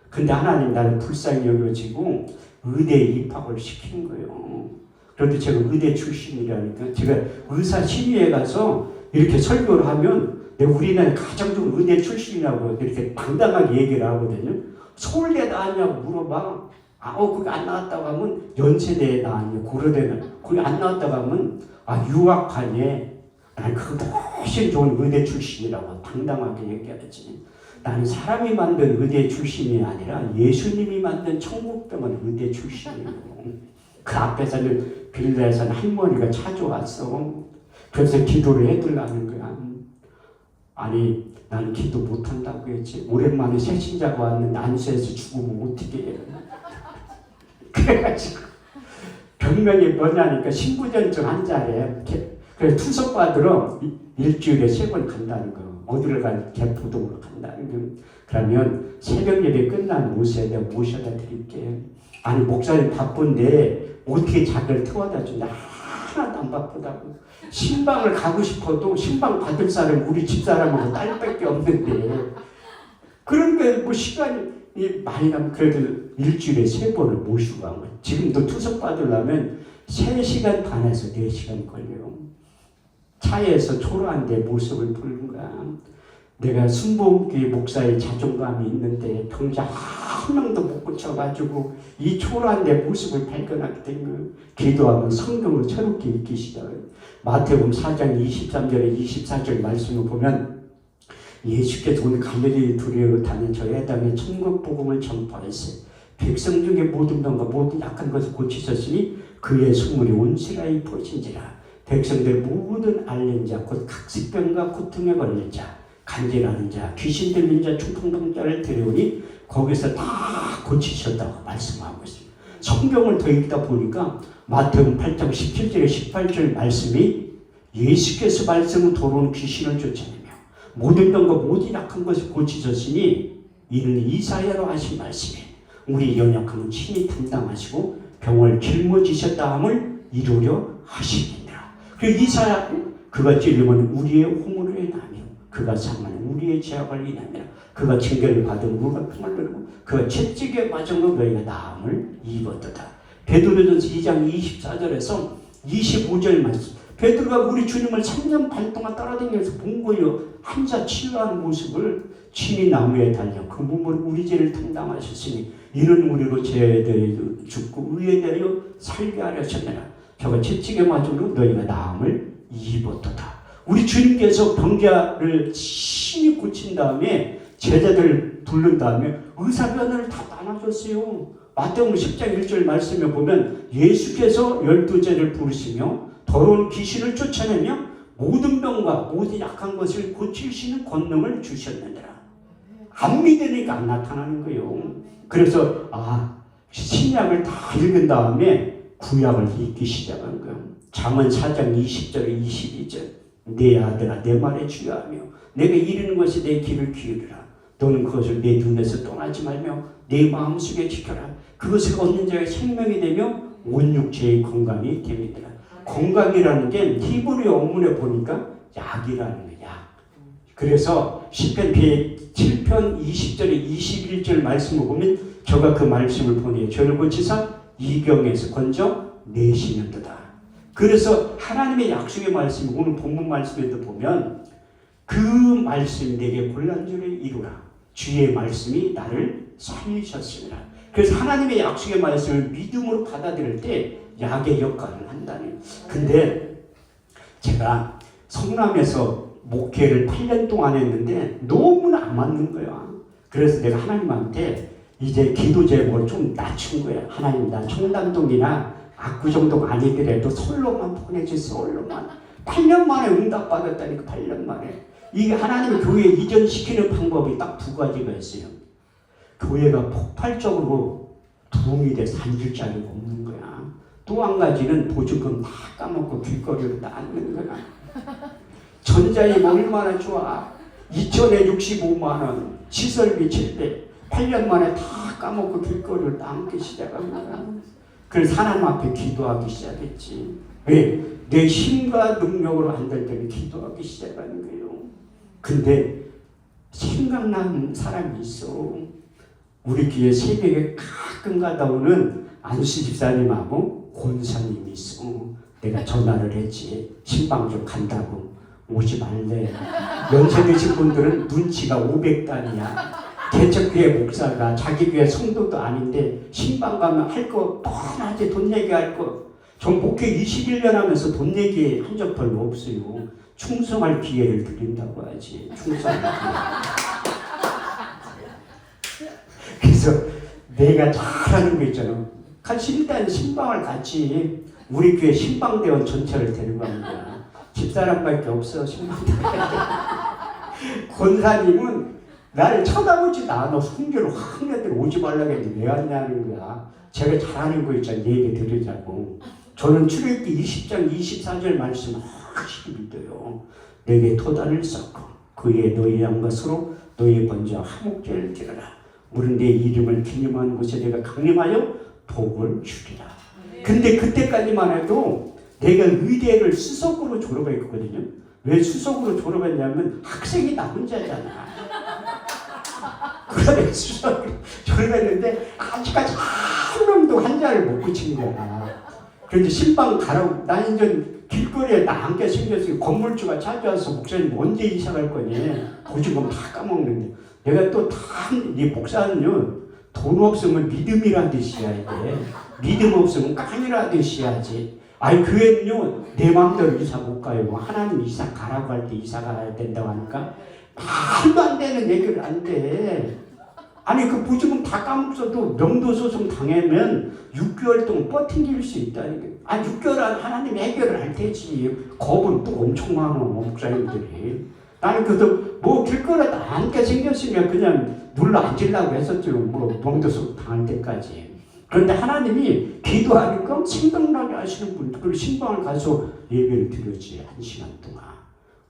근데 하나님 나를 불쌍히 여겨지고 의대에 입학을 시킨 거예요. 그런데 제가 의대 출신이라니까 제가 의사 심의에 가서 이렇게 설교를 하면 우리는 가장 좋은 의대 출신이라고 이렇게 당당하게 얘기를 하거든요. 서울대 나왔냐고 물어봐. 거기 안 나왔다고 하면 연세대에 나왔냐, 고려대는 거기 안 나왔다고 하면 유학하네. 난 그보다 훨씬 좋은 의대 출신이라고 당당하게 얘기하지. 나는 사람이 만든 의대 출신이 아니라 예수님이 만든 천국병원 의대 출신이고 그 앞에서는 빌라에서는 할머니가 찾아왔어. 그래서 기도를 해달라는 거야. 아니 나는 기도 못한다고 했지. 오랜만에 새신자가 왔는데 안수해서 죽으면 어떻게 해. 그래가지고 병명이 뭐냐니까 신부전증 환자래. 그래서 투석 받으러 일주일에 3번 간다는 거. 어디를 간 개포동으로 간다는 거. 그러면 새벽 예배 끝나면 오세요. 내가 모셔다 드릴게. 아니 목사님 바쁜데 어떻게 자기를 태워다 준다. 하나도 안 바쁘다고. 신방을 가고 싶어도 신방 받을 사람 우리 집사람하고 딸밖에 없는데 그런데 뭐 시간이 많이 나면 그래도 일주일에 3번을 모시고 간 거예요. 지금도 투석 받으려면 3시간 반에서 4시간 걸려요. 차에서 초라한 내 모습을 보는 거야. 내가 순복음교회 목사의 자존감이 있는데 병자 한 명도 못 고쳐가지고 이 초라한 내 모습을 발견하게 되면 기도하면 성경을 새롭게 읽기 시작해요. 마태복음 4장 23절에 24절 말씀을 보면 예수께서 오늘 갈릴리 두리로 다닌 저 해당에 천국 복음을 전파했어요. 백성 중에 모든 병과 모든 약한 것을 고치셨으니 그의 소문이 온 지라에 퍼진지라. 백성들 모든 앓는 자, 곧 각식병과 고통에 걸린 자, 간질하는 자, 귀신 들린 자, 중풍병자를 데려오니 거기서 다 고치셨다고 말씀하고 있습니다. 성경을 더 읽다 보니까 마태복음 8장 17절에 18절 말씀이 예수께서 말씀은 도로는 귀신을 쫓아내며 모든 병과 모든 약한 것을 고치셨으니 이는 이사야로 하신 말씀에 우리 연약함은 친히 담당하시고 병을 짊어지셨다 함을 이루려 하시니라. 그 이사야 그가 찔림은 우리의 홍을 인하며 그가 상하는 우리의 죄악을 인하며 그가 징계를 받은 우리가 평을 누리고 그가 채찍에 맞은 너희가 나음을 입었도다. 베드로전서 2장 24절에서 25절 말씀. 베드로가 우리 주님을 3년 반 동안 따라다니면서 본 거예요. 한자 치유하는 모습을 친히 나무에 달려 그 몸을 우리 죄를 담당하셨으니 이는 우리로 죄에 대해 죽고 의에 대하여 살게 하려 하셨느라 저가 채찍에 맞으므로 너희가 나음을 입었도다. 우리 주님께서 병자를 친히 고친 다음에 제자들 부른 다음에 의사변을 다 나눠줬어요. 마태복음 10장 1절 말씀에 보면 예수께서 12제를 부르시며 더러운 귀신을 쫓아내며 모든 병과 모든 약한 것을 고칠 수 있는 권능을 주셨느니라. 안 믿으니까 안 나타나는 거예요. 그래서 신약을 다 읽은 다음에 구약을 읽기 시작한 거예요. 잠언 4장 20절에 22절 내 아들아 내 말에 주의하며 내가 이르는 것이 내 귀를 기울이라. 너는 그것을 내 눈에서 떠나지 말며 내 마음속에 지켜라. 그것을 얻는 자의 생명이 되며 온 육체의 건강이 됩니다. 건강이라는 게 히브리 원문에 보니까 약이라는 거야. 약. 그래서 시편 7편 20절에 21절 말씀을 보면 저가 그 말씀을 보내 저를 고치사 이경에서 건져 내시는도다. 그래서 하나님의 약속의 말씀 오늘 본문 말씀에도 보면 그 말씀이 내게 곤란줄을 이루라. 주의 말씀이 나를 살리셨습니다. 그래서 하나님의 약속의 말씀을 믿음으로 받아들일 때 약의 역할을 한다는. 근데 제가 성남에서 목회를 8년 동안 했는데 너무나 안 맞는 거야. 그래서 내가 하나님한테 이제 기도 제목을 좀 낮춘 거야. 하나님 나 청담동이나 압구정동 아니더라도 솔로만 보내주세요. 솔로만. 8년 만에 응답받았다니까. 8년 만에. 이게 하나님의 교회 이전시키는 방법이 딱 두 가지가 있어요. 교회가 폭발적으로 도움이 돼서 앉을 자리가 없는 거야. 또 한 가지는 보증금 다 까먹고 길거리로 다 앉는 거야. 전자임 얼마나 좋아. 2천에 65만 원, 시설비 700. 8년 만에 다 까먹고 길거리를 다 앉기 시작한 거야. 그래서 하나님 앞에 기도하기 시작했지. 왜? 내 힘과 능력으로 안 될 때는 기도하기 시작하는 거예요. 근데 생각나는 사람이 있어. 우리 교회 새벽에 가끔 가다 오는 안수 집사님하고 권사님이 있어. 내가 전화를 했지. 신방 좀 간다고. 오지 말래. 연세 드신 분들은 눈치가 500단이야. 개척교회 목사가 자기 교회 성도도 아닌데 신방 가면 할 거 뻔하지. 돈 얘기할 거. 전 목회 21년 하면서 돈 얘기 한 적 별로 없어요. 충성할 기회를 드린다고 하지. 충성할 기회. 그래서 내가 잘하는 거 있잖아. 같이 일단 신방을 같이 우리 교회 신방대원 전체를 데리고 가는 거야. 집사람밖에 없어. 신방대원. 권사님은 나를 쳐다보지도 않아. 성교를 확 내들 오지 말라고 했는데 왜 왔냐는 거야. 제가 잘하는 거 있잖아. 얘기 들으자고. 저는 출애굽기 20장 24절 말씀을 확실히 믿어요. 내게 토단을 쌓고 그의 너희 양과 서로 너희 번제와 화목제를 드려라. 우리는 내 이름을 기념하는 곳에 내가 강림하여 복을 주리라. 근데 그때까지만 해도 내가 의대를 수석으로 졸업했거든요. 왜 수석으로 졸업했냐면 학생이 나 혼자잖아. 그래 수석으로 졸업했는데 아직까지 한 놈도 환자를 못 고친 거야. 그런데 신방 가라고 나 이제 길거리에 나 앉게 생겼으니 건물주가 찾아와서 목사님 언제 이사 갈 거니? 보증금 다 까먹는데 내가 또 다 이 목사는요 돈 없으면 믿음이라도 있어야 돼. 믿음 없으면 깡이라도 있어야지. 아니 교회는요 내 마음대로 이사 못 가요. 하나님 이사 가라고 할 때 이사 가야 된다고 하니까 말도 안 되는 얘기를 안 돼. 아니 그 보증금 다 까먹어도 명도소송 당하면 6개월 동안 버팅길 수 있다니까. 아 6개월 안에 하나님이 해결을 할 테지. 겁은 또 엄청 많아 목사님들이. 나는 그래도 뭐 길거리에 앉게 생겼으면 그냥 눌러 앉으려고 했었죠. 뭐 명도소송 당할 때까지. 그런데 하나님이 기도하니까 생각나게 하시는 분들 신방을 가서 예배를 드렸지 1시간 동안.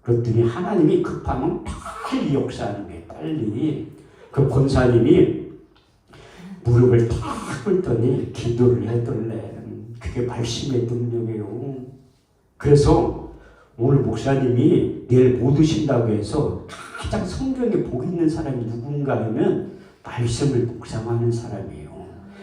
그랬더니 하나님이 급하면 빨리 역사하는 거예요. 빨리. 그 권사님이 무릎을 탁 꿇더니 기도를 해달래. 그게 말씀의 능력이에요. 그래서 오늘 목사님이 내일 못 오신다고 해서 가장 성경에 복 있는 사람이 누군가 하면 말씀을 묵상하는 사람이에요.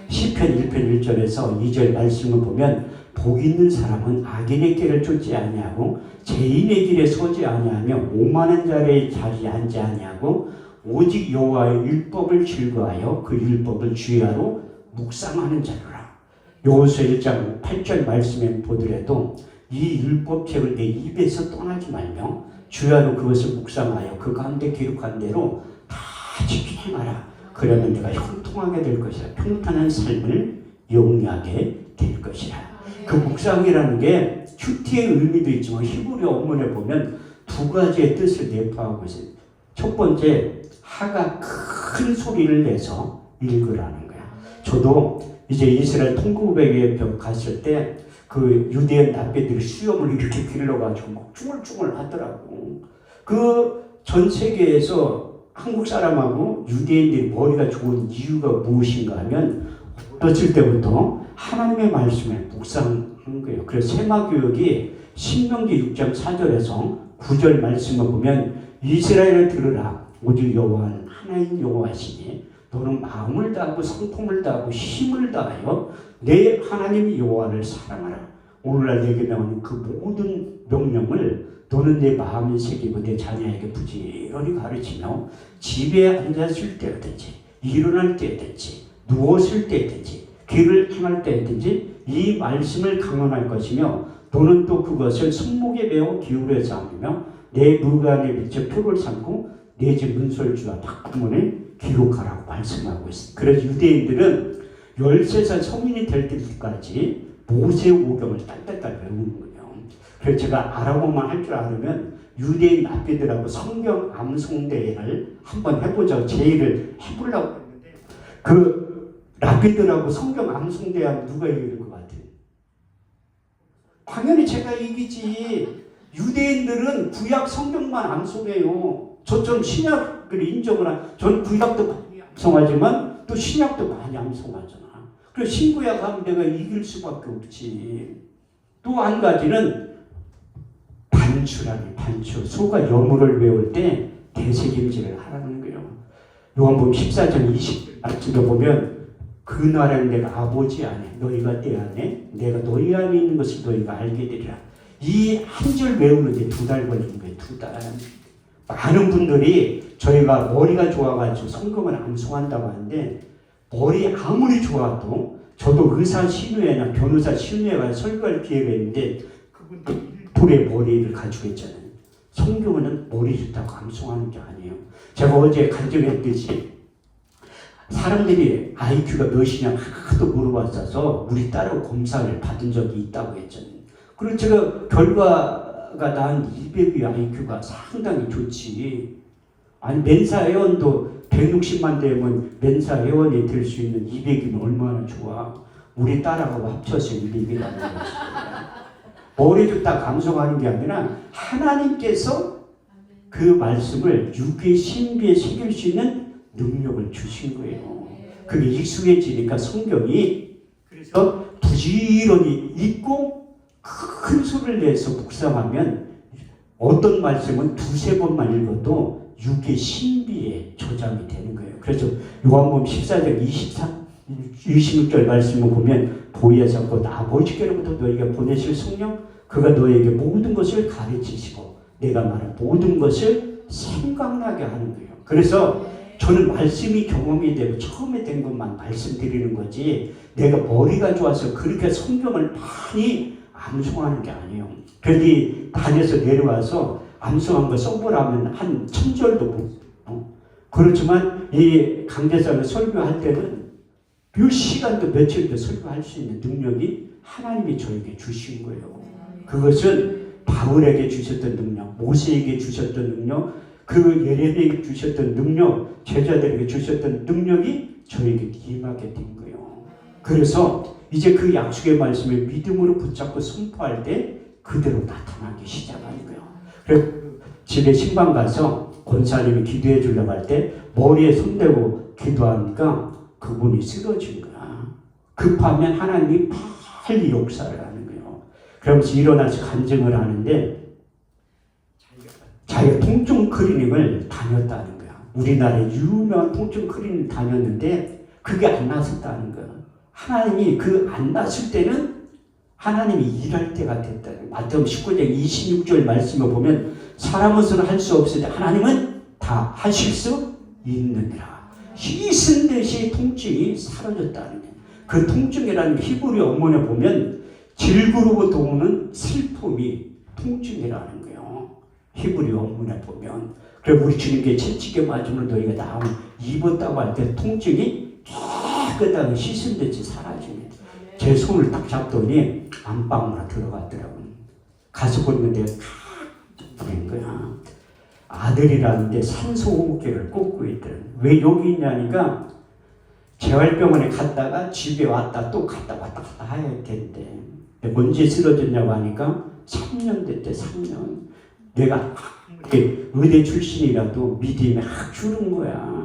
시편 1편 1절에서 2절 말씀을 보면 복 있는 사람은 악인의 길을 쫓지 아니하고 죄인의 길에 서지 아니하며 오만한 자의 자리에 앉지 아니하고 오직 여호와의 율법을 즐거하여 그 율법을 주야로 묵상하는 자로라. 여호수아 1장 8절 말씀에 보더라도 이 율법책을 내 입에서 떠나지 말며 주야로 그것을 묵상하여 그 가운데 기록한 대로 다 지키게 하라. 그러면 내가 형통하게 될 것이라. 평탄한 삶을 영위하게 될 것이라. 그 묵상이라는 게 큐티의 의미도 있지만 히브리 원문에 보면 두 가지의 뜻을 내포하고 있어요. 첫 번째, 하가 큰 소리를 내서 읽으라는 거야. 저도 이제 이스라엘 통곡백에 갔을 때 그 유대인 납배들이 수염을 이렇게 길러가지고 막 쭈글쭈글 하더라고. 그 전 세계에서 한국 사람하고 유대인들이 머리가 좋은 이유가 무엇인가 하면 어렸을 때부터 하나님의 말씀을 묵상하는 거예요. 그래서 세마교육이 신명기 6장 4절에서 9절 말씀을 보면 이스라엘을 들으라. 오직 여호와는 하나님 여호와시니 너는 마음을 다하고 성품을 다하고 힘을 다하여 내 하나님 여호와를 사랑하라. 오늘날 내게 명하는 그 모든 명령을 너는 내 마음에 새기고 내 자녀에게 부지런히 가르치며 집에 앉았을 때든지 일어날 때든지 누웠을 때든지 길을 행할 때든지 이 말씀을 강론할 것이며 너는 또 그것을 손목에 메어 기울여서 하며 내 물간에 비쳐 표를 삼고 내 집 문설주와 탁문에 기록하라고 말씀하고 있습니다. 그래서 유대인들은 13살 성인이 될 때까지 모세 오경을 딸딸딸 배우는 거예요. 그래서 제가 아랍어만 할 줄 알으면 유대인 납비들하고 성경 암송대회를 한번 해보자고 제의를 해보려고 했는데 그 납비들하고 성경 암송대회 하면 누가 이길 것 같아요? 당연히 제가 이기지. 유대인들은 구약 성경만 암송해요. 저처럼 신약을 인정을 전 구약도 많이 암송하지만 또 신약도 많이 암송하잖아. 그래서 신구약 하면 내가 이길 수밖에 없지. 또 한 가지는 단추라는 단추. 소가 여물을 외울 때 대세김질을 하라는 거예요. 요한복음 14장 20절 말씀에 보면 그 날에는 내가 아버지 안에 너희가 내 안에 내가 너희 안에 있는 것을 너희가 알게 되리라. 이 한 절 외우는데 2달 걸린 거예요. 2달. 많은 분들이 저희가 머리가 좋아가지고 성경을 암송한다고 하는데 머리 아무리 좋아도 저도 의사 신우회나 변호사 신우회 가서 설교할 기회가 있는데 그분들 일불의 머리를 가지고 있잖아요. 성경은 머리 좋다고 암송하는 게 아니에요. 제가 어제 간증했듯이 사람들이 IQ가 몇이냐 하도 물어봤어서 우리 딸하고 검사를 받은 적이 있다고 했잖아요. 그리고 제가 결과가 난 200이 IQ가 상당히 좋지. 아니 멘사 회원도 160만 되면 멘사 회원이 될 수 있는 200이면 얼마나 좋아. 우리 딸하고 합쳐서 200이라는 거지. 머리 좋다 감성하는 게 아니라 하나님께서 그 말씀을 육의 신비에 새길 수 있는 능력을 주신 거예요. 그게 익숙해지니까 성경이 그래서 부지런히 읽고 큰 소리를 내서 묵상하면 어떤 말씀은 2-3번만 읽어도 육의 신비에 저장이 되는 거예요. 그래서 요한복음 14장 26절 말씀을 보면 보혜사 곧 아버지께로부터 너희가 보내실 성령 그가 너희에게 모든 것을 가르치시고 내가 말한 모든 것을 생각나게 하는 거예요. 그래서 저는 말씀이 경험이 되고 처음에 된 것만 말씀드리는 거지 내가 머리가 좋아서 그렇게 성경을 많이 암송하는 게 아니에요. 그런데 다녀서 내려와서 암송한 거 써보라면 한 1000절도 못 써요. 그렇지만 이 강대상을 설교할 때는 몇 시간도 며칠도 설교할 수 있는 능력이 하나님이 저에게 주신 거예요. 그것은 바울에게 주셨던 능력, 모세에게 주셨던 능력, 그 예레미야에게 주셨던 능력, 제자들에게 주셨던 능력이 저에게 임하게 된 거예요. 그래서 이제 그 약속의 말씀을 믿음으로 붙잡고 선포할 때 그대로 나타나기 시작하는 거예요. 그래서 집에 신방 가서 권사님이 기도해 주려고 할 때 머리에 손대고 기도하니까 그분이 쓰러진 거야. 급하면 하나님이 빨리 역사를 하는 거예요. 그러면서 일어나서 간증을 하는데 자기가 통증 클리닉을 다녔다는 거야. 우리나라의 유명한 통증 클리닉 다녔는데 그게 안 나섰다는 거야. 하나님이 그 안 났을 때는 하나님이 일할 때가 됐다는 거야. 마태복음 19장 26절 말씀을 보면 사람으로서는 할 수 없으되 하나님은 다 하실 수 있느니라. 씻은 듯이 통증이 사라졌다는 거야. 그 통증이라는 히브리 원문에 보면 질그로부터 오는 슬픔이 통증이라는 거예요. 히브리 원문에 보면. 그래서 우리 주님께 채찍에 맞으면 너희가 나음 입었다고 할 때 통증이 깨끗하게 씻은 듯이 사라지네. 제 손을 딱 잡더니 안방으로 들어갔더라고요. 가서 보는데 된 거야. 아들이라는데 산소호흡기를 꽂고 있더라고요. 왜 여기 있냐니까 재활병원에 갔다가 집에 왔다 또 갔다 왔다 갔다 해야 되는데 언제 쓰러졌냐고 하니까 3년 됐대. 3년. 내가 의대 출신이라도 믿음이 확 주는 거야.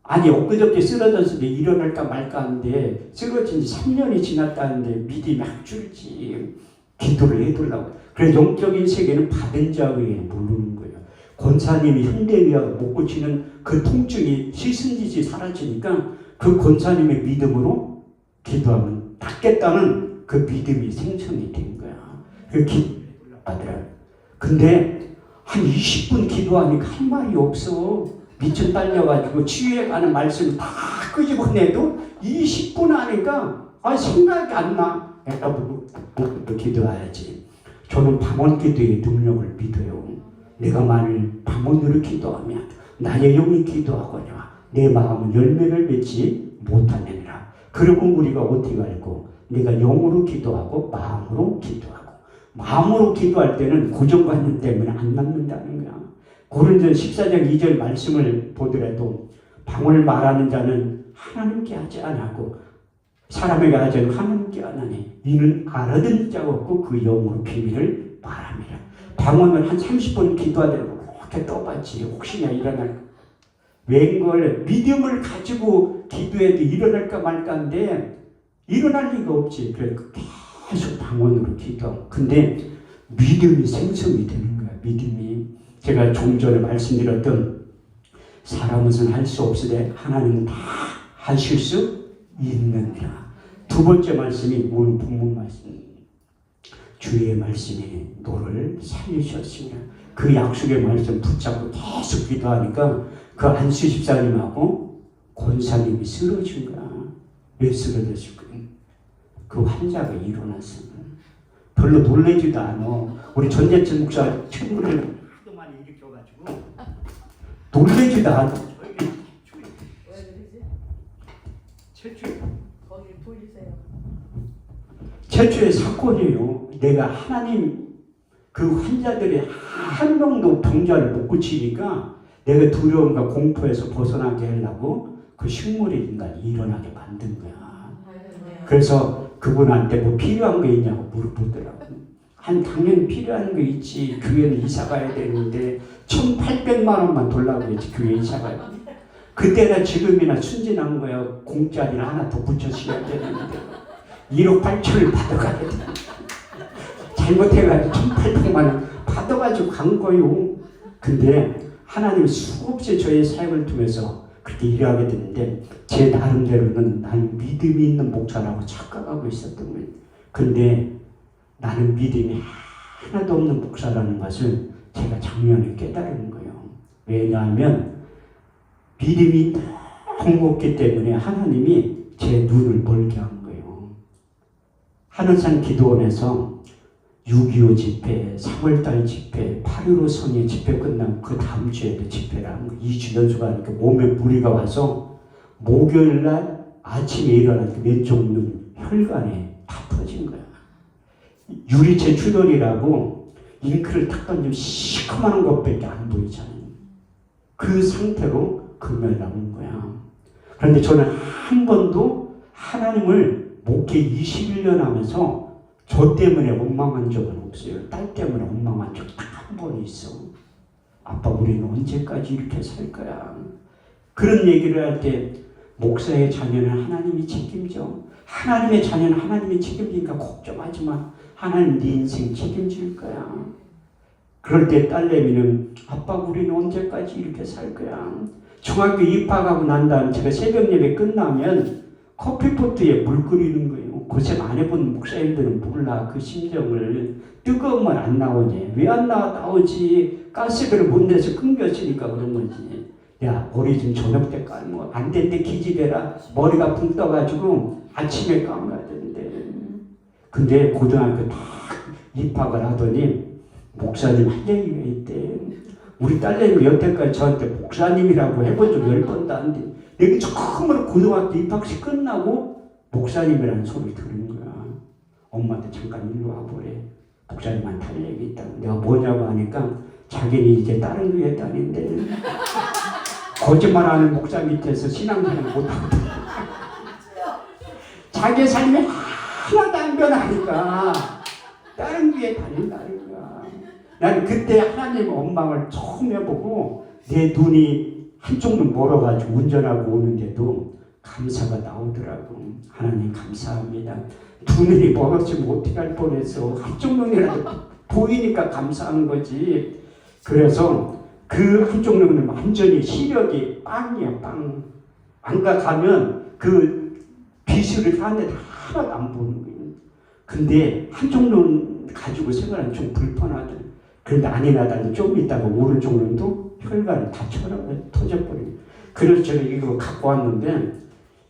아니 엊그저께 쓰러졌을 때 일어날까 말까 하는데 쓰러진 지 3년이 지났다는데 믿음이 확 줄지. 기도를 해달라고. 그래서 영적인 세계는 받은 자에 모르는 거예요. 권사님이 현대의학을 못 고치는 그 통증이 씻은 듯이 사라지니까 그 권사님의 믿음으로 기도하면 낫겠다는 그 믿음이 생성이 된 거야. 그 기도를 하더라. 근데 한 20분 기도하니까 한 말이 없어. 미쳐 딸려가지고 치유해 가는 말씀을 다 끄집어내도 20분 하니까 생각이 안 나. 내가 묵묵부터 기도해야지. 저는 방언 기도의 능력을 믿어요. 내가 만일 방언으로 기도하면 나의 영이 기도하거니와 내 마음은 열매를 맺지 못하느니라. 그리고 우리가 어떻게 알고 내가 영으로 기도하고 마음으로 기도하고 마음으로 기도할 때는 고정관념 때문에 안 낫는다는 거야. 고린도전 14장 2절 말씀을 보더라도 방언을 말하는 자는 하나님께 하지 않고 사람에게 하지 않고 하나님께 하나니 이는 알아듣는 자가 없고 그 영으로 비밀을 말합니다. 방언을 한 30분 기도하더라도 그렇게 떠봤지. 혹시나 일어날까. 웬걸 믿음을 가지고 기도해도 일어날까 말까인데 일어날 리가 없지. 그래서 계속 방언으로 기도하고. 근데 믿음이 생성이 되는 거야. 믿음이. 제가 좀 전에 말씀드렸던 사람은 할 수 없으되 하나님은 다 하실 수 있느니라. 두 번째 말씀이 오늘 본문 말씀. 주의 말씀이 너를 살리셨으며 그 약속의 말씀 붙잡고 계속 기도하니까 그 안수 집사님하고 권사님이 쓰러진 거야. 왜 쓰러졌을까? 그 환자가 일어났어. 별로 놀라지도 않아. 우리 전재천 목사 친구를 하도 많이 일으켜가지고 놀라지도 않아. 왜 그러지? 최초의 사건이에요. 내가 하나님 그 환자들이 한 명도 병자를 못 고치니까 내가 두려움과 공포에서 벗어나게 하려고 그 식물의 인간이 일어나게 만든 거야. 그래서 그분한테 뭐 필요한 거 있냐고 물어보더라고. 당연히 필요한 거 있지. 교회는 이사 가야 되는데 1,800만 원만 돌라고 했지. 교회 이사 가야 돼. 그때나 지금이나 순진한 거야. 공짜리를 하나 더 붙여줘야 되는데 1억 8천을 받아가야 돼. 잘못해가지고 1,800만 원 받아가지고 간 거요. 근데 하나님 수없이 저의 사역을 통해서 그렇게 일하게 됐는데 제 나름대로는 나는 믿음이 있는 목사라고 착각하고 있었던 거예요. 근데 나는 믿음이 하나도 없는 목사라는 것을 제가 작년에 깨달은 거예요. 왜냐하면 믿음이 너무 없기 때문에 하나님이 제 눈을 멀게 한 거예요. 하늘산 기도원에서 6.25 집회, 3월달 집회, 8.15 성의 집회 끝나고 그 다음 주에도 집회를 한 거예요. 2주 연수가 하니까 몸에 무리가 와서 목요일날 아침에 일어나니까 왼쪽 눈 혈관에 다 터진 거야. 유리체 출혈이라고 잉크를 탁 던지면 시커먼 것밖에 안 보이잖아요. 그 상태로 금요일 나온 거야. 그런데 저는 한 번도 하나님을 목회 21년 하면서 저 때문에 원망한 적은 없어요. 딸 때문에 원망한 적 딱 한 번 있어. 아빠 우리는 언제까지 이렇게 살 거야. 그런 얘기를 할 때 목사의 자녀는 하나님이 책임져. 하나님의 자녀는 하나님이 책임지니까 걱정하지 마. 하나님 네 인생 책임질 거야. 그럴 때 딸내미는 아빠 우리는 언제까지 이렇게 살 거야. 중학교 입학하고 난 다음 제가 새벽 예배 끝나면 커피포트에 물 끓이는 거예요. 고생 안 해본 목사님들은 몰라 그 심정을. 뜨거운 물 안 나오니 왜 안 나오지. 가스비를 못 내서 끊겼으니까 그런 거지. 야 머리 좀 저녁 때 감으면 안 된대. 기집애라 머리가 붕 떠가지고 아침에 감아야 되는데. 근데 고등학교 딱 입학을 하더니 목사님 할 얘기가 있대. 우리 딸내미 여태까지 저한테 목사님이라고 해본 적 10번도 안 돼. 내가 처음으로 고등학교 입학식 끝나고 목사님이라는 소리 들은 거야. 엄마한테 잠깐 일로 와보래. 목사님한테 할 얘기 있다고. 내가 뭐냐고 하니까 자기는 이제 다른 교회 다닌대. 거짓말하는 목사 밑에서 신앙생활 못하고 자기의 삶이 하나도 안 변하니까 다른 교회 다닌다는 거야. 나는 그때 하나님 원망을 처음 해보고 내 눈이 한쪽 눈 멀어가지고 운전하고 오는데도 감사가 나오더라고. 하나님 감사합니다. 두 눈이 멀어지면 어떻게 할 뻔했어. 한쪽 눈이라도 보이니까 감사한 거지. 그래서 그 한쪽 눈은 완전히 시력이 빵이야 빵. 안가 가면 그 비수를 하는데 하나도 안 보는 거예요. 근데 한쪽 눈 가지고 생활하면 좀 불편하더라고요. 그런데 아니나 다를이 좀 있다가 오른쪽 눈도 혈관이 다 터져버리고. 그래서 제가 이거 갖고 왔는데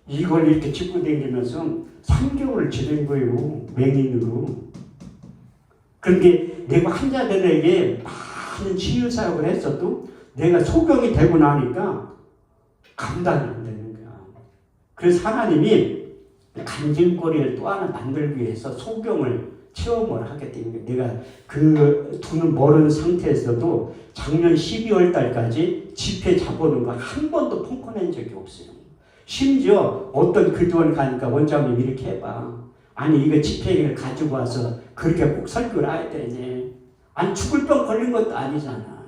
이걸 이렇게 짚고 다니면서 3개월을 지낸 거예요. 맹인으로. 그런데 내가 환자들에게 많은 치유사역을 했어도 내가 소경이 되고 나니까 감당이 안 되는 거야. 그래서 하나님이 간증거리를 또 하나 만들기 위해서 소경을 체험을 하게 된 거예요. 내가 그 두는 멀은 상태에서도 작년 12월 달까지 집회 잡아놓은 거 한 번도 펑커낸 적이 없어요. 심지어 어떤 그동안 가니까 원장님 이렇게 해봐. 아니 이거 집회를 가지고 와서 그렇게 꼭 설교를 해야 되니. 아니 죽을 병 걸린 것도 아니잖아.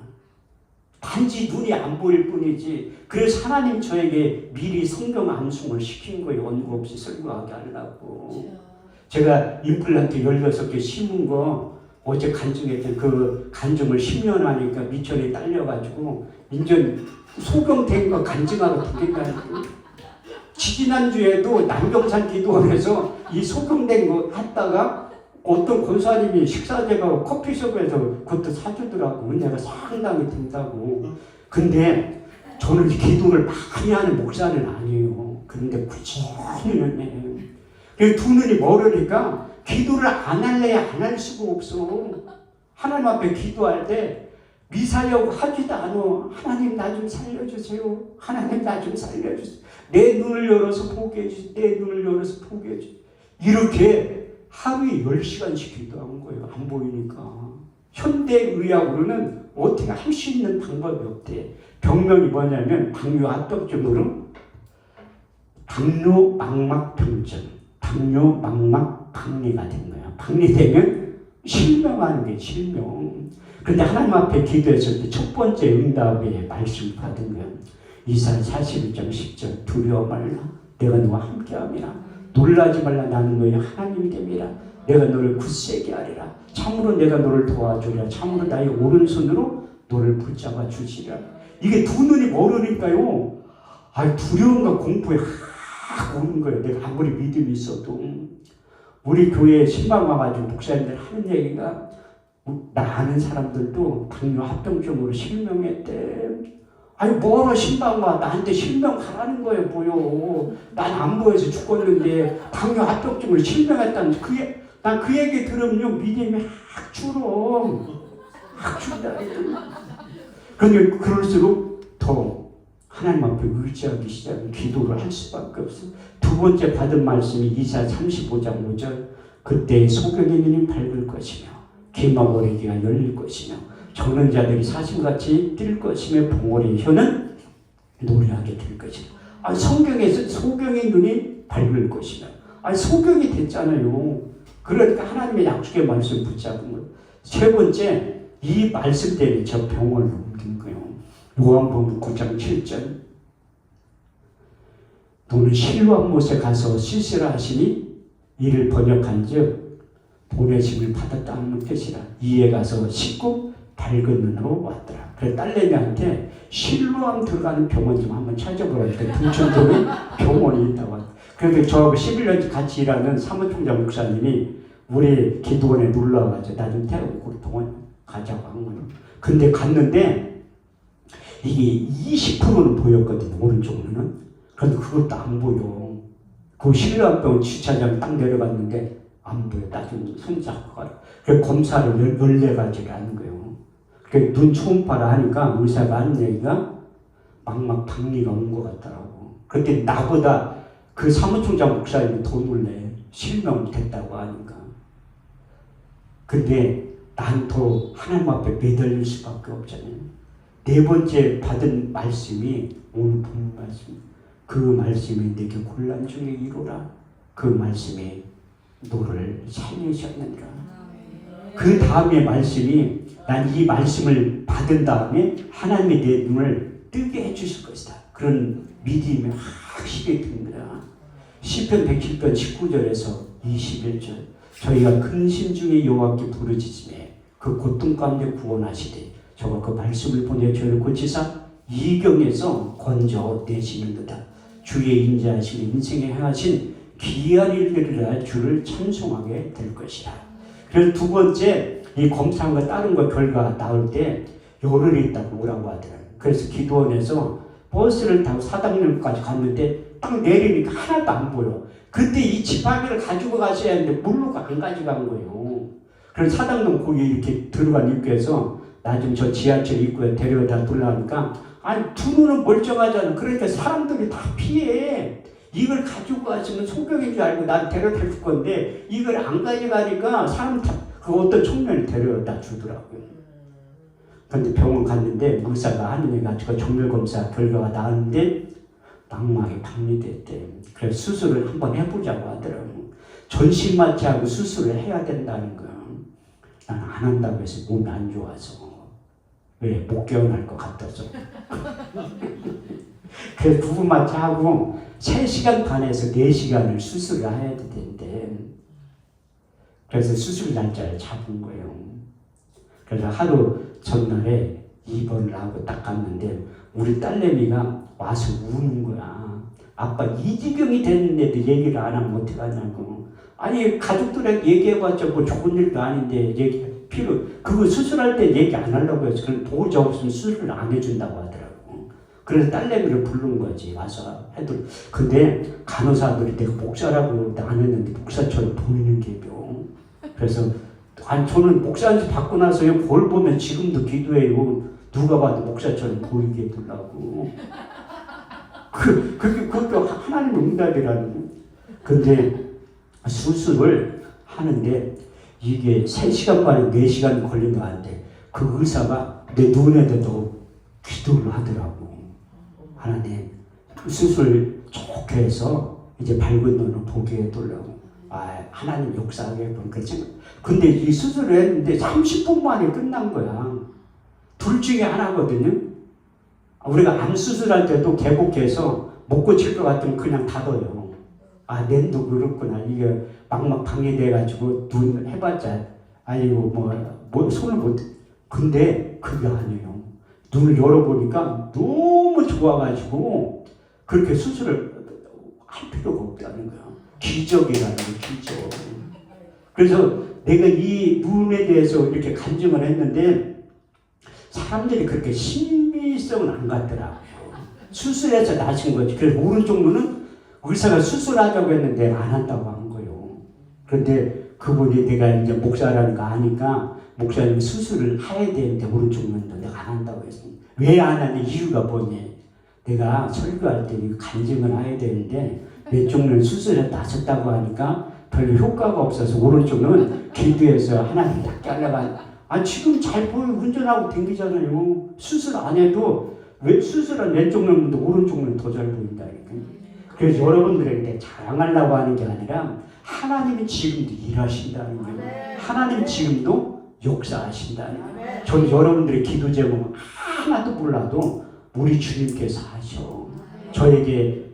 단지 눈이 안 보일 뿐이지. 그래서 하나님 저에게 미리 성경 암송을 시킨 거예요. 원고 없이 설교하게 하려고. 제가 임플란트 16개 심은 거 어제 간증했던 그 간증을 10년 하니까 미천에 딸려가지고 인전 소경된 거 간증하고 되겠다니까. 지지난주에도 남경산 기도원에서 이 소경된 거 했다가 어떤 권사님이 식사제가 커피숍에서 그것도 사주더라고. 은혜가 상당히 된다고. 근데 저는 기도를 많이 하는 목사는 아니에요. 그런데 꾸준히는 해요. 두 눈이 멀으니까 기도를 안 할래야 안 할 수가 없어. 하나님 앞에 기도할 때 미사여고 하지도 않아. 하나님 나 좀 살려주세요. 하나님 나 좀 살려주세요. 내 눈을 열어서 보게 해주세요. 내 눈을 열어서 보게 해주세요. 이렇게 하루에 10시간씩 기도한 거예요. 안 보이니까. 현대의학으로는 어떻게 할 수 있는 방법이 없대. 병명이 뭐냐면 당뇨 합병증으로 당뇨 망막병증, 당뇨 망막 박리가 된 거야. 박리되면 실명하는 게 실명. 그런데 하나님 앞에 기도했을 때 첫 번째 응답의 말씀을 받은 거야. 이사야 41장 10절 두려워 말라. 내가 너와 함께함이라. 놀라지 말라. 나는 너의 하나님이 됨이라. 내가 너를 굳세게 하리라. 참으로 내가 너를 도와주리라. 참으로 나의 오른손으로 너를 붙잡아 주시리라. 이게 두 눈이 멀으니까요. 두려움과 공포에 확 오는 거예요. 내가 아무리 믿음이 있어도. 우리 교회에 신방 와가지고 목사님들 하는 얘기가 나 아는 사람들도 당뇨 합병증으로 실명했대. 아니 뭐로 신방과 나한테 실명하라는 거예요. 뭐요. 난 안 보여서 죽었는데 당뇨 합병증을 실명했다는 난 그 얘기 들으면요 믿음이 확 줄다. 그런데 그럴수록 더 하나님 앞에 의지하기 시작하면 기도를 할 수밖에 없어. 두 번째 받은 말씀이 이사 35장 5절. 그때 소경의 눈이 밝을 것이며 기마고리기가 열릴 것이며 적는 자들이 사슴같이 뛸 것이며 봉오리의 혀는 노래하게 될 것이며. 성경에서 소경의 눈이 밝을 것이며. 소경이 됐잖아요. 그러니까 하나님의 약속의 말씀 붙잡은 거예요. 세 번째, 이 말씀 때문에 저 병원을 옮긴 거예요. 요한복음 9장 7절. 너는 실로암 못에 가서 씻으라 하시니 이를 번역한즉 보내심을 받았다는 뜻이라. 이에 가서 씻고 밝은 눈으로 왔더라. 그래서 딸내미한테 실로암 들어가는 병원 좀 한번 찾아보라 했더니 부천동에 병원이 있다고. 그런데 저하고 11년 같이 일하는 사무총장 목사님이 우리 기도원에 놀러와가지고 나 좀 데려오고 우리 병원 가자고 한 거예요. 근데 갔는데 이게 20%는 보였거든요. 오른쪽 눈은. 그런데 그것도 안 보여. 그 신랑병원 주차장 딱 내려갔는데 안 보여. 나중에 손잡고 가라. 그래서 검사를 14가지를 하는 거예요. 그래서 눈 초음파를 하니까 의사가 하는 얘기가 막막 박리가 온 것 같더라고. 그때 나보다 그 사무총장 목사님이 더 놀래. 실명됐다고 하니까. 근데 난 더 하나님 앞에 매달릴 수밖에 없잖아요. 네 번째 받은 말씀이 오늘 본 말씀. 그 말씀이 내게 곤란 중에 이루라. 그 말씀이 너를 살리셨느니라. 그 다음에 말씀이 난 이 말씀을 받은 다음에 하나님이 내 눈을 뜨게 해주실 것이다. 그런 믿음이 확실히 든 거야. 시편 107편 19절에서 21절. 저희가 근심 중에 여호와께 부르짖으매 그 고통 가운데 구원하시되 저가 그 말씀을 보내 저를 고치사 이경에서 건져내시는도다. 주의 인자하신 인생에 행하신 귀한 일들이라 주를 찬송하게 될 것이다. 그래서 두 번째 이 검사한 다른 거 결과 나올 때 열흘이 있다고 오라고 하더라고요. 그래서 기도원에서 버스를 타고 사당역까지 갔는데 딱 내리니까 하나도 안 보여. 그때 이 지팡이를 가지고 가셔야 하는데 물로가 안 가져간 거예요. 그래서 사당동 거기 이렇게 들어간 입구에서 나중에 저 지하철 입구에 데려다 돌아가니까 아니 두 눈은 멀쩡하잖아. 그러니까 사람들이 다 피해. 이걸 가지고 가시면 소경인 줄 알고 난 데려다 줄 건데 이걸 안 가져가니까 사람 다 그 어떤 청년이 데려다 주더라고요. 근데 병원 갔는데 의사가 하는 얘기 가지고 정밀검사 결과가 나왔는데 망막이 박리됐대. 그래서 수술을 한번 해보자고 하더라고요. 전신마취하고 수술을 해야 된다는 거야. 난 안 한다고 해서 몸이 안 좋아서. 왜? 못 깨어날 것 같아서. 그래서 부부마취하고 3시간 반에서 4시간을 수술을 해야 되는데 그래서 수술 날짜를 잡은 거예요. 그래서 하루 전날에 입원을 하고 딱 갔는데 우리 딸내미가 와서 우는 거야. 아빠 이 지경이 됐는데도 얘기를 안 하면 어떡하냐고. 아니 가족들에게 얘기해봤자 뭐 좋은 일도 아닌데 그거 수술할 때 얘기 안 하려고 해서 그럼 보호자 없으면 수술을 안 해준다고 하더라고. 그래서 딸내미를 부른 거지. 와서 해도. 근데 간호사들이 내가 목사라고 안 했는데 목사처럼 보이는 게요. 그래서 아니 저는 목사한테 받고 나서요 볼 보면 지금도 기도해요. 누가 봐도 목사처럼 보이게 해달라고. 그것도 하나님의 응답이라는. 근데 수술을 하는데 이게 3시간 반에 4시간 걸린 거 아닌데 그 의사가 내 눈에도 기도를 하더라고. 하나님 수술 좋게 해서 이제 밝은 눈을 보게 해달라고. 하나님 역사하게 해본 그 생각. 근데 이 수술을 했는데 30분 만에 끝난 거야. 둘 중에 하나거든요. 우리가 암 수술할 때도 개복해서 못 고칠 것 같으면 그냥 닫아요. 낸도 그렇구나. 이게 막막 방해돼가지고 눈 해봤자 아니고 뭐 손을 못. 근데 그게 아니에요. 눈을 열어보니까 너무 좋아가지고 그렇게 수술을 할 필요가 없다는 거야. 기적이라는 거, 기적. 그래서 내가 이 눈에 대해서 이렇게 간증을 했는데 사람들이 그렇게 신비성은 안 갖더라고요. 수술해서 나신 거지. 그래서 오른쪽 눈은 의사가 수술하자고 했는데 안 한다고 한 거예요. 그런데 그분이 내가 이제 목사라니까 아니까 목사님 수술을 해야 되는데 오른쪽 눈도 내가 안 한다고 했습니다. 왜 안 하는 이유가 뭐냐? 내가 설교할 때 간증을 해야 되는데 왼쪽 눈 수술에 나섰다고 하니까 별로 효과가 없어서 오른쪽 눈 기도해서 하나님 딱 잘라가. 지금 잘 보여 운전하고 댕기잖아요. 수술 안 해도 왜 수술한 왼쪽 눈도 오른쪽 눈 더 잘 보인다니까. 그래서 여러분들에게 자랑하려고 하는 게 아니라 하나님이 지금도 일하신다는 거예요. 하나님이 지금도 역사하신다는 거예요. 저는 여러분들의 기도 제목은 하나도 몰라도 우리 주님께서 하셔. 저에게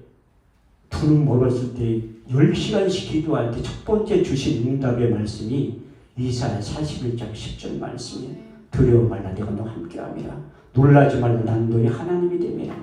두눈 멀었을 때 10시간씩 기도할 때 첫 번째 주신 응답의 말씀이 이사야 41장 10절 말씀이에요. 두려워 말라 내가 너와 함께함이라. 놀라지 말라 난 너의 하나님이 됨이라.